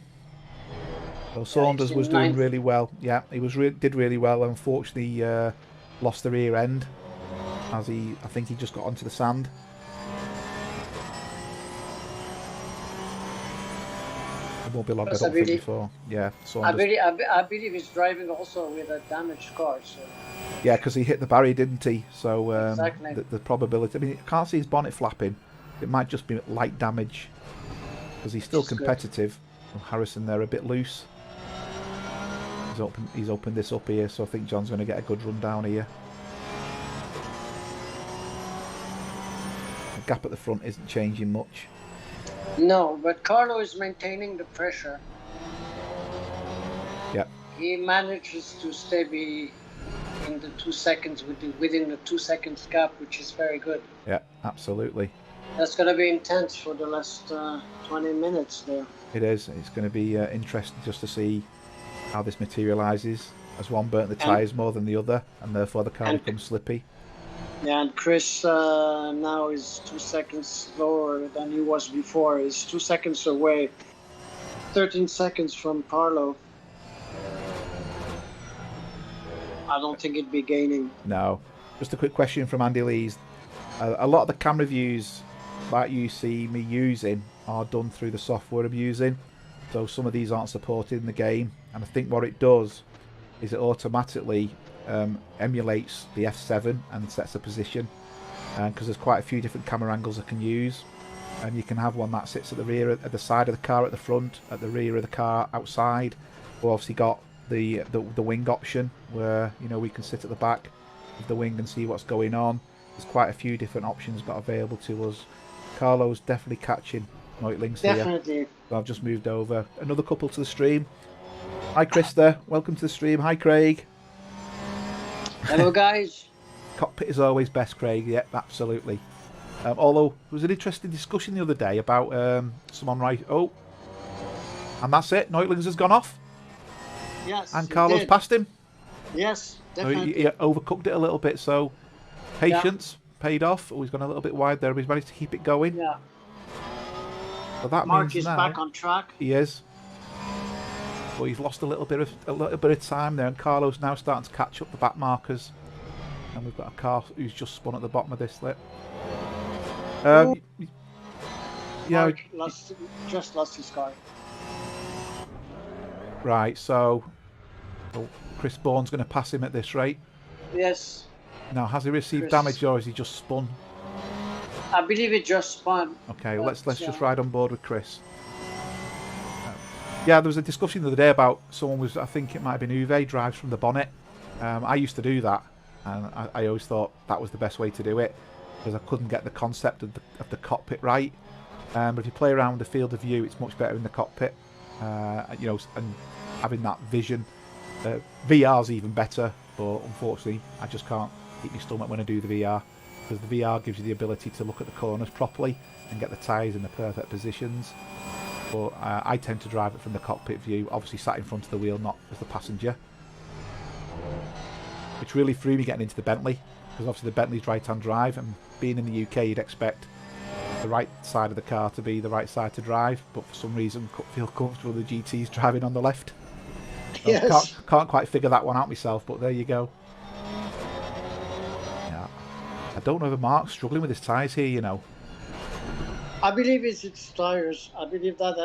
So Saunders was doing really well. Yeah, he did really well. Unfortunately, lost the rear end as I think he just got onto the sand. It won't be long, I don't think, before. Yeah, Saunders. I believe he's driving also with a damaged car. So. Yeah, because he hit the barrier, didn't he? So exactly. the probability. I mean, I can't see his bonnet flapping. It might just be light damage because he's still competitive. Well, Harrison there a bit loose. He's opened this up here, so I think John's going to get a good run down here. The gap at the front isn't changing much. No, but Carlo is maintaining the pressure. Yeah. He manages to stay in the 2 seconds within the 2 seconds gap, which is very good. Yeah, absolutely. That's going to be intense for the last 20 minutes there. It is. It's going to be interesting just to see how this materialises, as one burnt the tyres more than the other, and therefore the car becomes slippy. Yeah, and Chris now is 2 seconds slower than he was before. He's 2 seconds away, 13 seconds from Carlo. I don't think he'd be gaining. No. Just a quick question from Andy Lees. A lot of the camera views that you see me using are done through the software I'm using. So some of these aren't supported in the game. And I think what it does is it automatically emulates the F7 and sets a position. Because there's quite a few different camera angles I can use. And you can have one that sits at the rear, at the side of the car at the front, at the rear of the car outside. We've obviously got the wing option where we can sit at the back of the wing and see what's going on. There's quite a few different options got available to us. Carlo's definitely catching Neutlings here. Definitely. So I've just moved over. Another couple to the stream. Hi Krista, welcome to the stream. Hi Craig. Hello guys. Cockpit is always best, Craig. Yeah, absolutely. Although there was an interesting discussion the other day about someone and that's it. Neutlings has gone off. Yes. And Carlo's passed him. Yes, definitely. So he overcooked it a little bit. So patience paid off. Oh, he's gone a little bit wide there, but he's managed to keep it going. Yeah. So that Mark means is now back on track. He is. But he's lost a little bit of time there, and Carlo's now starting to catch up the back markers. And we've got a car who's just spun at the bottom of this lip. Mark just lost his car. Right, so Chris Bourne's going to pass him at this rate. Yes. Now, has he received damage or has he just spun? I believe it just spun. Okay, let's just ride on board with Chris. Yeah, there was a discussion the other day about I think it might have been Uwe, drives from the bonnet. I used to do that, and I always thought that was the best way to do it because I couldn't get the concept of the cockpit right. But if you play around with the field of view, it's much better in the cockpit. And having that vision. VR's even better, but unfortunately I just can't keep my stomach when I do the VR. because the VR gives you the ability to look at the corners properly and get the tyres in the perfect positions. But I tend to drive it from the cockpit view, obviously sat in front of the wheel, not as the passenger. Which really threw me getting into the Bentley, because obviously the Bentley's right-hand drive, and being in the UK you'd expect the right side of the car to be the right side to drive, but for some reason feel comfortable with the GT's driving on the left. So Yes. can't quite figure that one out myself, but there you go. Yeah, I don't know if Mark's struggling with his tyres here, you know. I believe it's its tires. I believe that,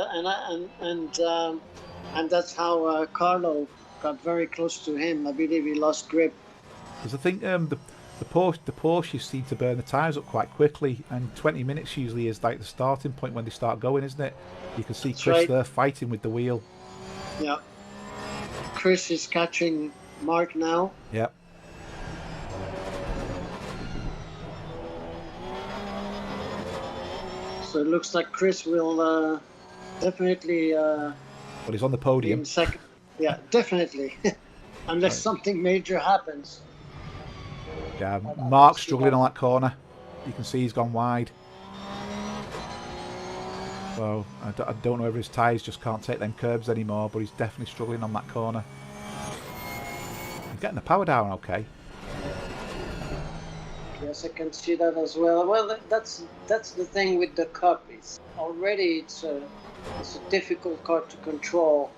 and that's how Carlo got very close to him. I believe he lost grip. Because I think the Porsche seem to burn the tyres up quite quickly, and 20 minutes usually is like the starting point when they start going, isn't it? You can see That's Chris right. there fighting with the wheel. Yeah. Chris is catching Mark now. Yep. So it looks like Chris will definitely But he's on the be podium. in second. Yeah, definitely. Unless something major happens. Yeah, Mark's struggling on that corner. You can see he's gone wide. So I don't know if his tyres just can't take them curbs anymore, but he's definitely struggling on that corner. He's getting the power down okay. Yes, I can see that as well. Well, that's the thing with the Cup. It's a difficult car to control.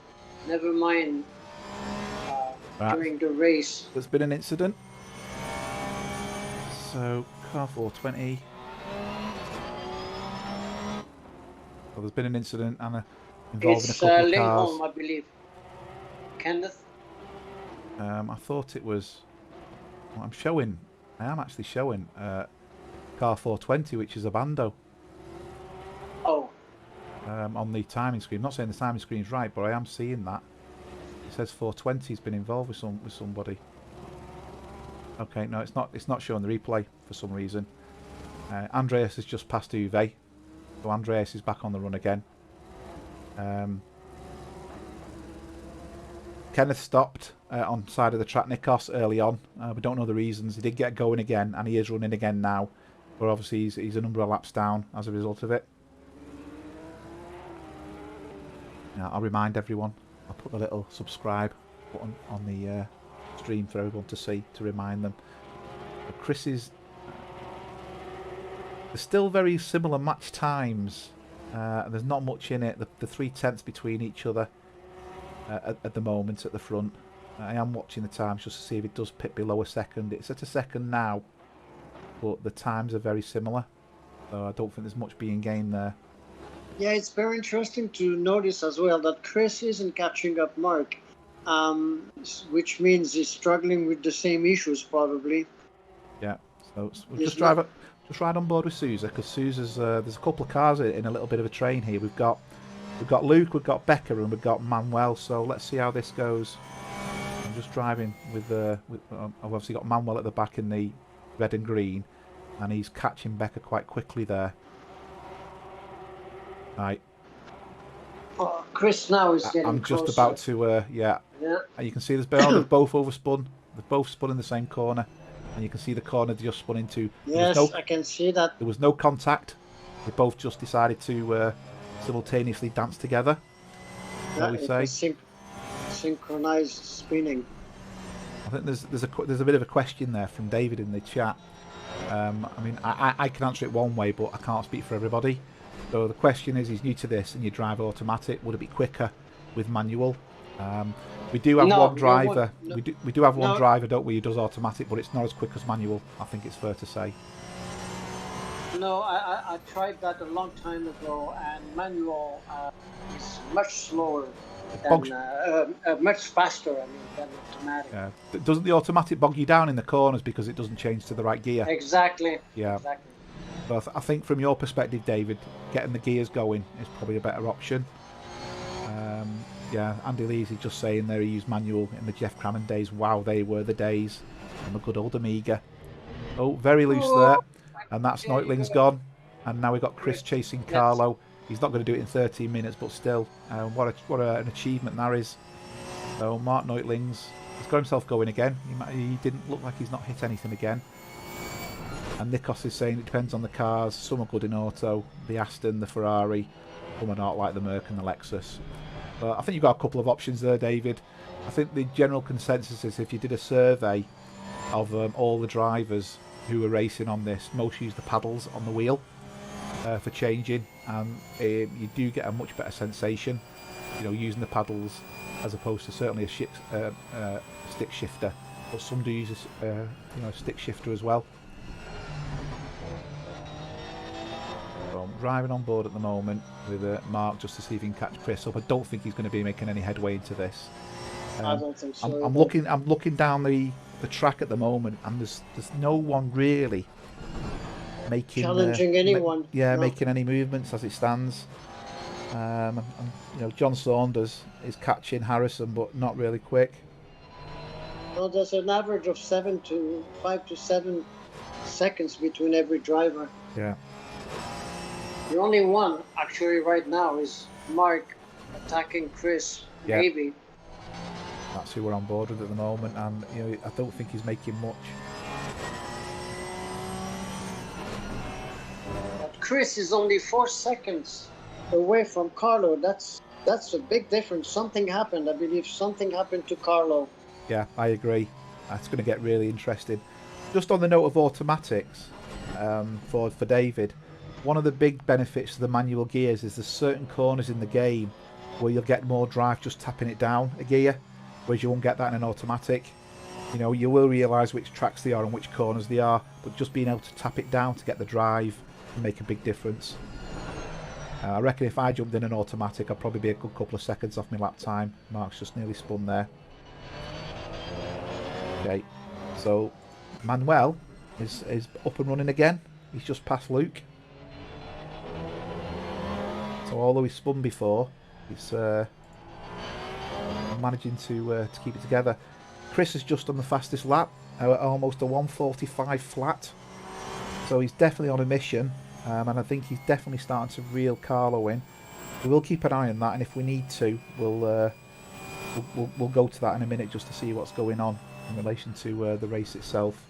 Never mind during the race. There's been an incident. So car 420. Well, there's been an incident and involving a couple of cars. Lindholm, I believe. Kenneth. I thought it was. Well, I am actually showing car 420, which is a Bando. Oh. On the timing screen. I'm not saying the timing screen is right, but I am seeing that. It says 420's been involved with somebody. Okay, no, it's not showing the replay for some reason. Andreas has just passed Uwe, so Andreas is back on the run again. Kenneth stopped on side of the track Nikos early on. We don't know the reasons. He did get going again, and he is running again now. But obviously he's a number of laps down as a result of it. Now, I'll remind everyone. I'll put the little subscribe button on the stream for everyone to see, to remind them. But Chris's... There's still very similar match times. There's not much in it. The 3/10 between each other at the moment at the front. I am watching the times just to see if it does pit below a second. It's at a second now, but the times are very similar. So I don't think there's much being gained there. Yeah, it's very interesting to notice as well that Chris isn't catching up Mark, which means he's struggling with the same issues probably. Yeah, so we'll just ride on board with Sousa, because Sousa's there's a couple of cars in a little bit of a train here. We've got Luke, we've got Becker, and we've got Manuel. So let's see how this goes. I'm just driving with I've obviously got Manuel at the back in the red and green, and he's catching Becker quite quickly there. Right. Oh, Chris now is getting I'm just closer. about to yeah. And you can see they've both overspun. They've both spun in the same corner, and you can see the corner they just spun into. Yes, I can see that. There was no contact. They both just decided to simultaneously dance together. Shall we say? Synchronized spinning. I think there's a bit of a question there from David in the chat. I mean, I can answer it one way, but I can't speak for everybody. So the question is, he's new to this, and you drive automatic. Would it be quicker with manual? We do have one driver. We do have one driver, don't we, who does automatic, but it's not as quick as manual. I think it's fair to say. No, I tried that a long time ago, and manual is much slower than much faster. I mean, than automatic. Yeah. Doesn't the automatic bog you down in the corners because it doesn't change to the right gear? Exactly. Yeah. Exactly. So I think from your perspective, David, getting the gears going is probably a better option. Yeah, Andy Lee's just saying there he used manual in the Jeff Crammond days. Wow, they were the days on the good old Amiga. Oh, very loose there. And that's Neutling's gone. And now we've got Chris chasing Carlo. He's not going to do it in 13 minutes, but still, what an achievement that is. So Mark Neutling's got himself going again. He didn't look like he's not hit anything again. And Nikos is saying it depends on the cars. Some are good in auto, the Aston, the Ferrari. Some are not, like the Merc and the Lexus. But I think you've got a couple of options there, David. I think the general consensus is if you did a survey of all the drivers who were racing on this, most use the paddles on the wheel for changing, and you do get a much better sensation, you know, using the paddles as opposed to certainly a stick shifter. But some do use a stick shifter as well. So I'm driving on board at the moment with Mark just to see if he can catch Chris up. I don't think he's going to be making any headway into this. I don't think so. I'm looking down the track at the moment, and there's no one really making challenging anyone. No. Making any movements as it stands. And, you know, John Saunders is catching Harrison, but not really quick. No, there's an average of 5 to 7 seconds between every driver. Yeah. The only one actually right now is Mark attacking Chris. Yeah. Maybe. That's who we're on board with at the moment, and you know, I don't think he's making much. But Chris is only 4 seconds away from Carlo. That's a big difference. Something happened. I believe something happened to Carlo. Yeah, I agree. That's going to get really interesting. Just on the note of automatics, for David, one of the big benefits of the manual gears is there's certain corners in the game where you'll get more drive just tapping it down a gear, whereas you won't get that in an automatic. You know, you will realise which tracks they are and which corners they are, but just being able to tap it down to get the drive can make a big difference. I reckon if I jumped in an automatic, I'd probably be a good couple of seconds off my lap time. Mark's just nearly spun there. Okay, so Manuel is up and running again. He's just passed Luke. So although he spun before, he's managing to keep it together. Chris is just on the fastest lap, almost a 1:45 flat. So he's definitely on a mission, and I think he's definitely starting to reel Carlo in. We will keep an eye on that, and if we need to, we'll go to that in a minute just to see what's going on in relation to the race itself.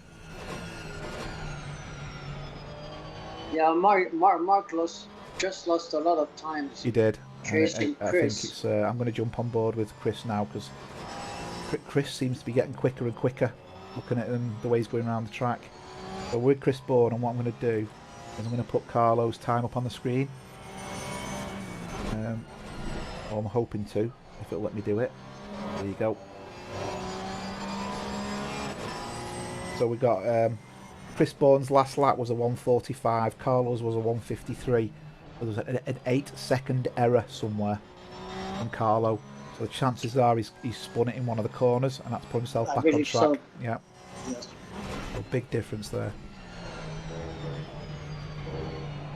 Yeah, Mark just lost a lot of time. He did. Chasing I Chris. think it's. I'm going to jump on board with Chris now because Chris seems to be getting quicker and quicker. Looking at him, the way he's going around the track. So with Chris Bourne, and what I'm going to do is I'm going to put Carlo's time up on the screen. Or I'm hoping to, if it'll let me do it. There you go. So we got Chris Bourne's last lap was a 1:45. Carlo's was a 1:53. There was an 8-second error somewhere on Carlo. So the chances are he's spun it in one of the corners, and that's put himself back on track. So. Yeah. Yes. A big difference there.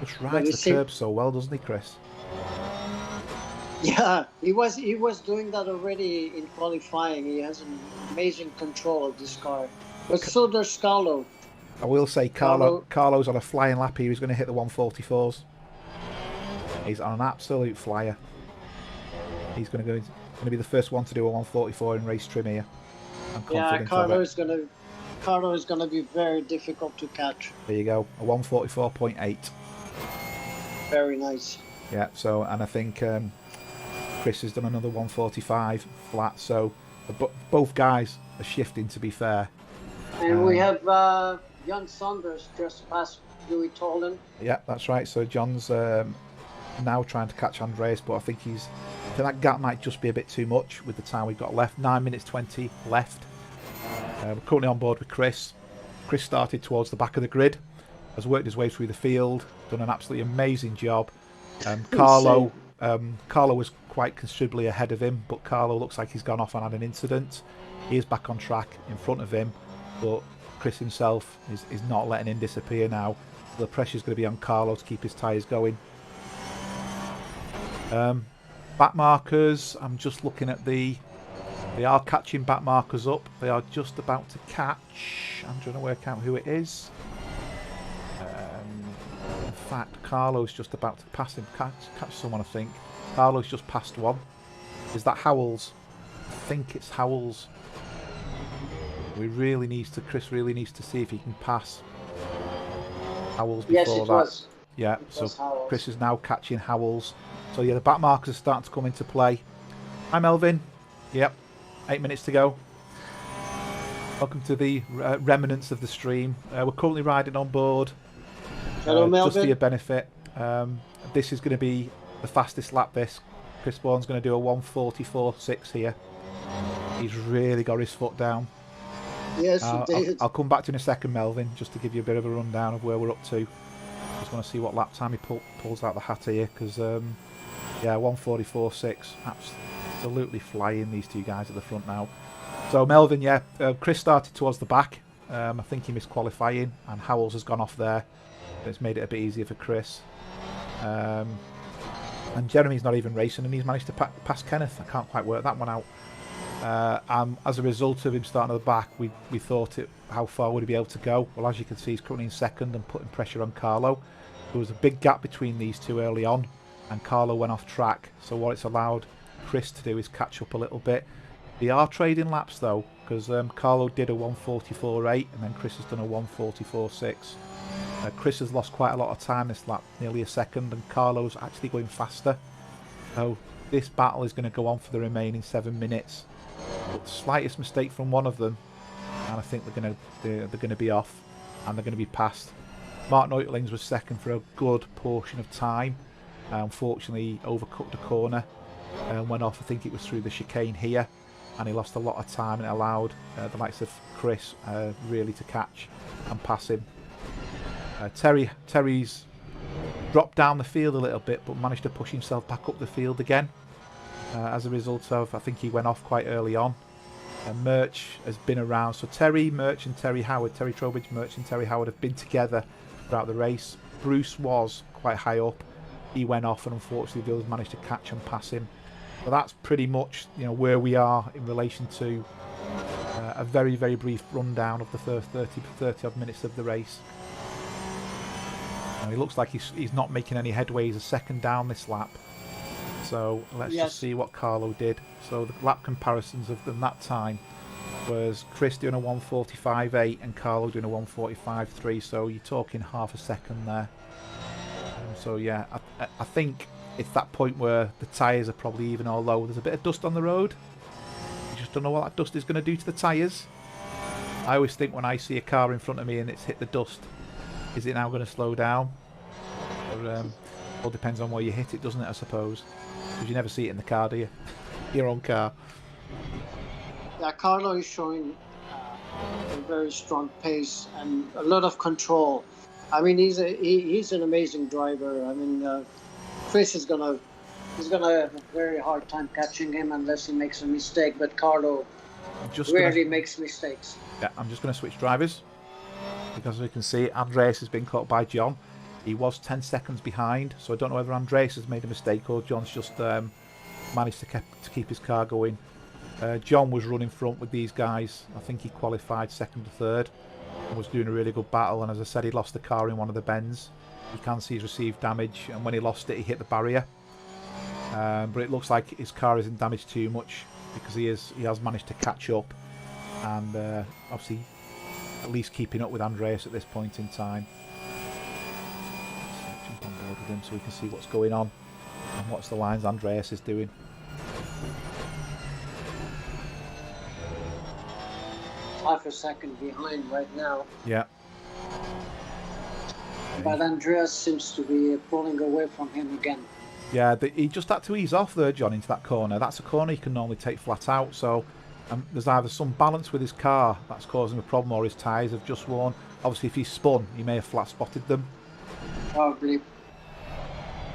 Just rides the curb so well, doesn't he, Chris? Yeah, he was doing that already in qualifying. He has an amazing control of this car. But so does Carlo. I will say Carlo's on a flying lap. He was going to hit the 1:44s. He's on an absolute flyer. He's going to be the first one to do a 1:44 in race trim here. I'm confident. Yeah, Carlo is going to be very difficult to catch. There you go, a 1:44.8. Very nice. Yeah. So, and I think Chris has done another 1:45 flat. So both guys are shifting. To be fair. And we have Jan Saunders just past Louis Tolan. Yeah, that's right. So John's now trying to catch Andreas, but I think that gap might just be a bit too much with the time we've got left. 9 minutes 20 left. We're currently on board with Chris. Chris started towards the back of the grid, has worked his way through the field, done an absolutely amazing job. Carlo was quite considerably ahead of him, but Carlo looks like he's gone off and had an incident. He is back on track in front of him, but Chris himself is not letting him disappear now. So the pressure's going to be on Carlo to keep his tyres going. Back markers, I'm just looking at they are catching back markers up. They are just about to catch. I'm trying to work out who it is. In fact, Carlo's just about to pass him. Catch someone, I think. Carlo's just passed one. Is that Howells? I think it's Howells. Chris really needs to see if he can pass. Howells Yes, before it that. was. Yeah, It so was Howells. Chris is now catching Howells. So yeah, the back markers are starting to come into play. Hi Melvin. Yep, 8 minutes to go. Welcome to the remnants of the stream. We're currently riding on board. Hello, Just for Melvin. your benefit, this is going to be the fastest lap. This Chris Bourne's going to do a 1:44.6 here. He's really got his foot down. Yes, you did. I'll come back to you in a second, Melvin, just to give you a bit of a rundown of where we're up to. Just want to see what lap time he pulls out the hat here, because yeah, 1:44.6, absolutely flying, these two guys at the front now. So Melvin, yeah, Chris started towards the back. I think he missed qualifying, and Howells has gone off there. It's made it a bit easier for Chris. And Jeremy's not even racing, and he's managed to pass Kenneth. I can't quite work that one out. As a result of him starting at the back, we thought how far would he be able to go? Well, as you can see, he's currently in second and putting pressure on Carlo. There was a big gap between these two early on, and Carlo went off track. So what it's allowed Chris to do is catch up a little bit. They are trading laps though, because Carlo did a 1:44.8 and then Chris has done a 1:44.6. Chris has lost quite a lot of time this lap, nearly a second, and Carlo's actually going faster. So this battle is going to go on for the remaining 7 minutes. But the slightest mistake from one of them, and I think they're going to be off, and they're going to be passed. Mark Neutlings was second for a good portion of time. Unfortunately, overcooked a corner and went off. I think it was through the chicane here, and he lost a lot of time, and it allowed the likes of Chris really to catch and pass him. Terry's dropped down the field a little bit, but managed to push himself back up the field again. As a result of, I think he went off quite early on. Merch has been around, so Terry, Merch and Terry Howard, Terry Trowbridge, Merch and Terry Howard have been together throughout the race. Bruce was quite high up. He went off, and unfortunately the others managed to catch and pass him. So that's pretty much, you know, where we are in relation to a very, very brief rundown of the first 30 odd minutes of the race. Now, he looks like he's not making any headway. He's a second down this lap. So let's just see what Carlo did. So the lap comparisons of them that time was Chris doing a 1:45.8 and Carlo doing a 1:45.3. So you're talking half a second there. So yeah, I think it's that point where the tyres are probably even or low. There's a bit of dust on the road. You just don't know what that dust is going to do to the tyres. I always think when I see a car in front of me and it's hit the dust, is it now going to slow down? Or, all depends on where you hit it, doesn't it, I suppose? Because you never see it in the car, do you? Your own car. Yeah, Carlo is showing a very strong pace and a lot of control. I mean, he's an amazing driver. I mean, Chris is gonna have a very hard time catching him unless he makes a mistake. But Carlo rarely makes mistakes. Yeah, I'm just going to switch drivers because as we can see, Andreas has been caught by John. He was 10 seconds behind, so I don't know whether Andreas has made a mistake or John's just managed to keep his car going. John was running front with these guys. I think he qualified second or third and was doing a really good battle, and as I said, he lost the car in one of the bends. You can see he's received damage, and when he lost it, he hit the barrier. But it looks like his car isn't damaged too much because he has managed to catch up and obviously at least keeping up with Andreas at this point in time. Let's jump on board with him so we can see what's going on and what's the lines Andreas is doing. Half a second behind right now. Yeah. But Andreas seems to be pulling away from him again. Yeah, he just had to ease off there, John, into that corner. That's a corner he can normally take flat out, so there's either some balance with his car that's causing a problem or his tyres have just worn. Obviously, if he spun, he may have flat spotted them. Probably.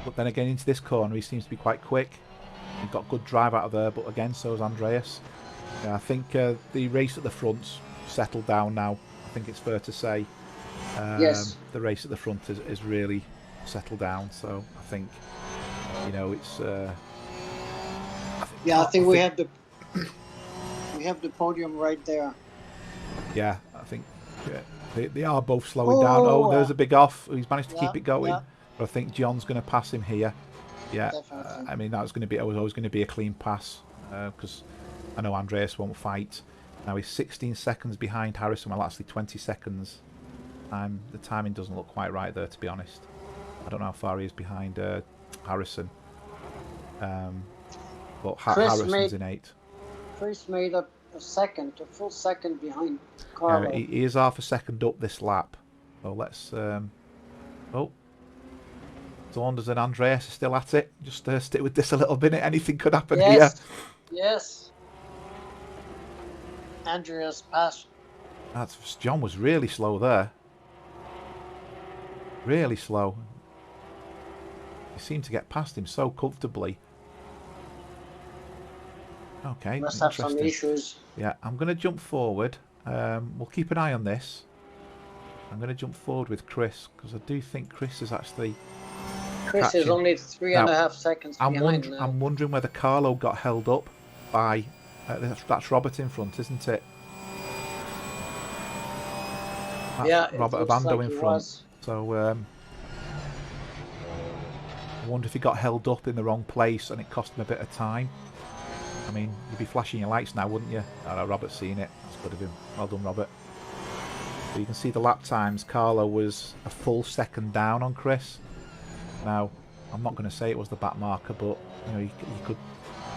But then again, into this corner, he seems to be quite quick. He got good drive out of there, but again, so has Andreas. Yeah, I think the race at the front's settled down now. I think it's fair to say. Yes. The race at the front is really settled down, so I think, you know, it's. I think we have the podium right there. Yeah, I think they are both slowing down. Oh, there's a big off. He's managed to keep it going, but I think John's going to pass him here. Yeah, I mean that's going to be always going to be a clean pass because I know Andreas won't fight. Now he's 16 seconds behind Harrison. Well, actually 20 seconds. The timing doesn't look quite right there, to be honest. I don't know how far he is behind Harrison. But Harrison's in 8th. Chris made a full second behind Carlo. He is half a second up this lap. So let's... oh. Saunders and Andreas are still at it. Just stick with this a little minute. Anything could happen here. Yes. Andreas passed. John was really slow there. Really slow. He seemed to get past him so comfortably. Okay, must have some issues. Yeah, I'm going to jump forward. We'll keep an eye on this. I'm going to jump forward with Chris because I do think Chris is actually... Chris is only 3.5 seconds behind now. I'm wondering whether Carlo got held up by... that's Robert in front, isn't it? That's Robert Abando in front. So I wonder if he got held up in the wrong place and it cost him a bit of time. I mean, you'd be flashing your lights now, wouldn't you? Oh, no, Robert's seen it. That's good of him. Well done, Robert. So you can see the lap times. Carlo was a full second down on Chris. Now, I'm not going to say it was the back marker, but you know, you could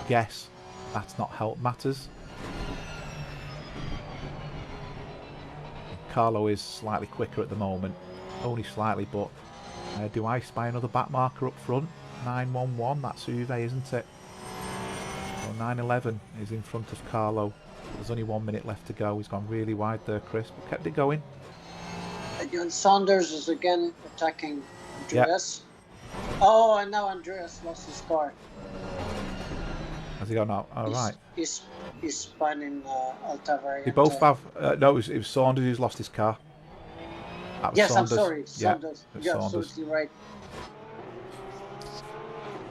guess that's not help matters. Carlo is slightly quicker at the moment, only slightly, but do I spy another back marker up front? 911, that's Uwe, isn't it? So 911 is in front of Carlo. There's only 1 minute left to go. He's gone really wide there, Chris, but kept it going. And Saunders is again attacking Andreas. Yep. Oh, and now Andreas lost his car. Has he gone out? Oh, right. He's spun in Alta variant. They both have... no, it was Saunders who's lost his car. Yes, Saunders. I'm sorry. Saunders. Yeah, You're Saunders. absolutely right.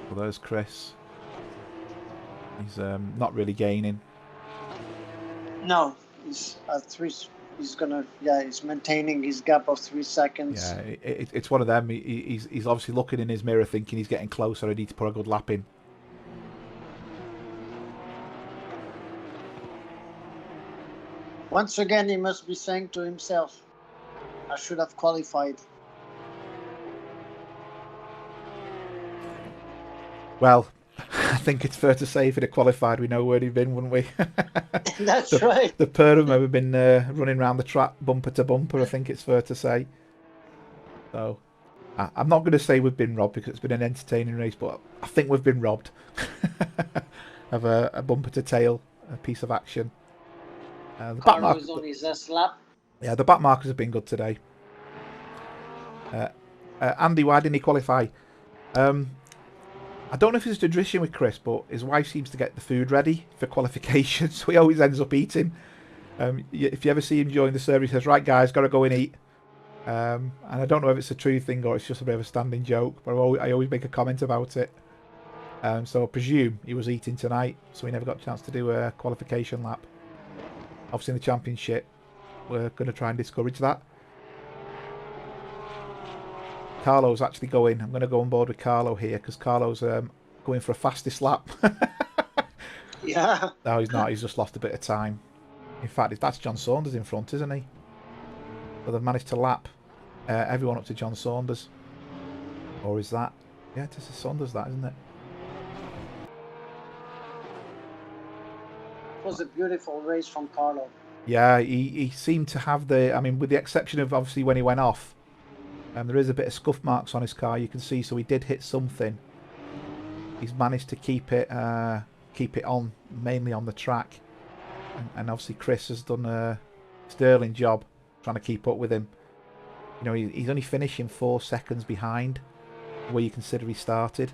Well, there's Chris. He's not really gaining. No, he's at 3... He's gonna, he's maintaining his gap of 3 seconds. Yeah, it's one of them. He's obviously looking in his mirror thinking he's getting closer. I need to put a good lap in. Once again, he must be saying to himself, I should have qualified. Well, I think it's fair to say if he'd have qualified, we know where he'd been, wouldn't we? That's right. The pair of them have been running around the track bumper to bumper, I think it's fair to say. So, I'm not going to say we've been robbed because it's been an entertaining race, but I think we've been robbed of a bumper to tail, a piece of action. The back markers on his last lap. Yeah, the back markers have been good today. Andy, why didn't he qualify? I don't know if it's a tradition with Chris, but his wife seems to get the food ready for qualification, so he always ends up eating. If you ever see him during the service, he says, right guys, got to go and eat. And I don't know if it's a true thing or it's just a bit of a standing joke, but I always make a comment about it. So I presume he was eating tonight, so he never got a chance to do a qualification lap. Obviously in the championship, we're going to try and discourage that. Carlo's actually going. I'm going to go on board with Carlo here because Carlo's going for a fastest lap. Yeah. No, he's not. He's just lost a bit of time. In fact, that's John Saunders in front, isn't he? But they've managed to lap everyone up to John Saunders. Or is that... Yeah, it is Saunders, that, isn't it? It was a beautiful race from Carlo. Yeah, he seemed to have the... I mean, with the exception of, obviously, when he went off, there is a bit of scuff marks on his car, you can see, so he did hit something. He's managed to keep it on, mainly on the track. And obviously Chris has done a sterling job trying to keep up with him. You know, he's only finishing 4 seconds behind where you consider he started.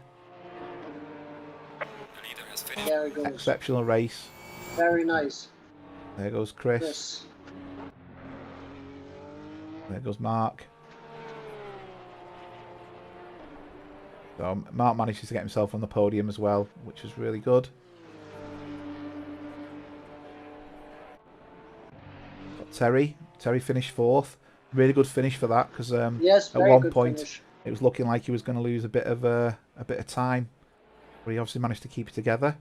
There it goes. Exceptional race. Very nice. There goes Chris. There goes Mark. So Mark manages to get himself on the podium as well, which is really good. Got Terry. Terry finished 4th. Really good finish for that because yes, at one point finish. It was looking like he was going to lose a bit of time, but he obviously managed to keep it together.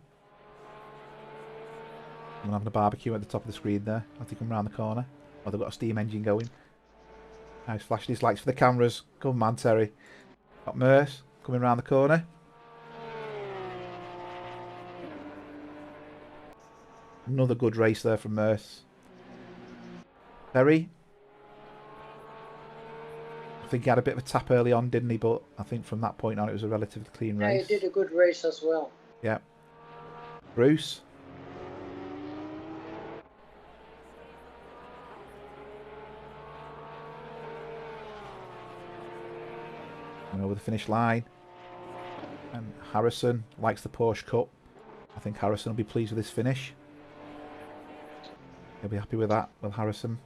I'm having a barbecue at the top of the screen there. I think I'm round the corner. Oh, they've got a steam engine going. Nice flashing his lights for the cameras. Come on, man, Terry. Got Merce coming around the corner. Another good race there from Merce. Terry. I think he had a bit of a tap early on, didn't he? But I think from that point on it was a relatively clean Yeah, race. he did a good race as well. Yeah. Bruce. And over the finish line. And Harrison likes the Porsche Cup. I think Harrison will be pleased with this finish. He'll be happy with that, with Harrison.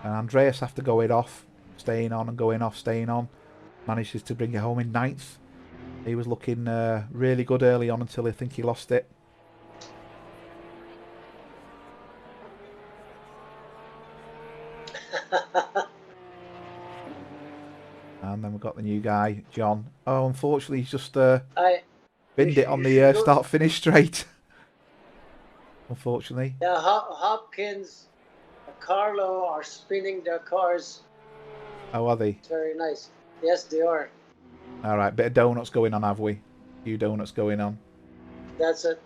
And Andreas, after going off, staying on and going off, staying on, manages to bring it home in 9th. He was looking really good early on until I think he lost it. And then we've got the new guy, John. Oh, unfortunately, he's just binned it on the start-finish straight. Unfortunately. Yeah, Hopkins, Carlo are spinning their cars. Oh, are they? It's very nice. Yes, they are. All right, bit of donuts going on, have we? A few donuts going on. That's it.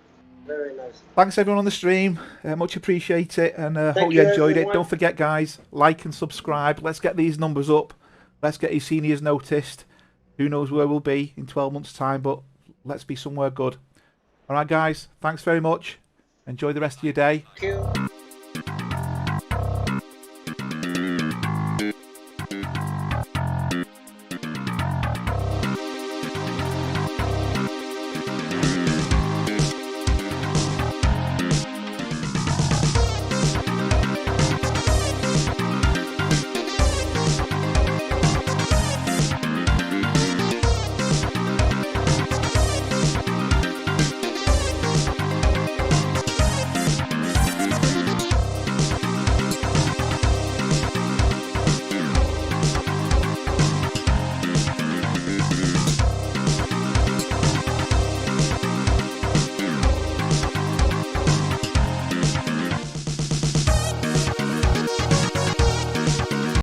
Very nice. Thanks everyone on the stream. Much appreciate it, and hope you you enjoyed everyone. it. Don't forget, guys, like and subscribe. Let's get these numbers up. Let's get eSeniors noticed. Who knows where we'll be in 12 months' time, but let's be somewhere good. All right, guys. Thanks very much. Enjoy the rest of your day. Thank you.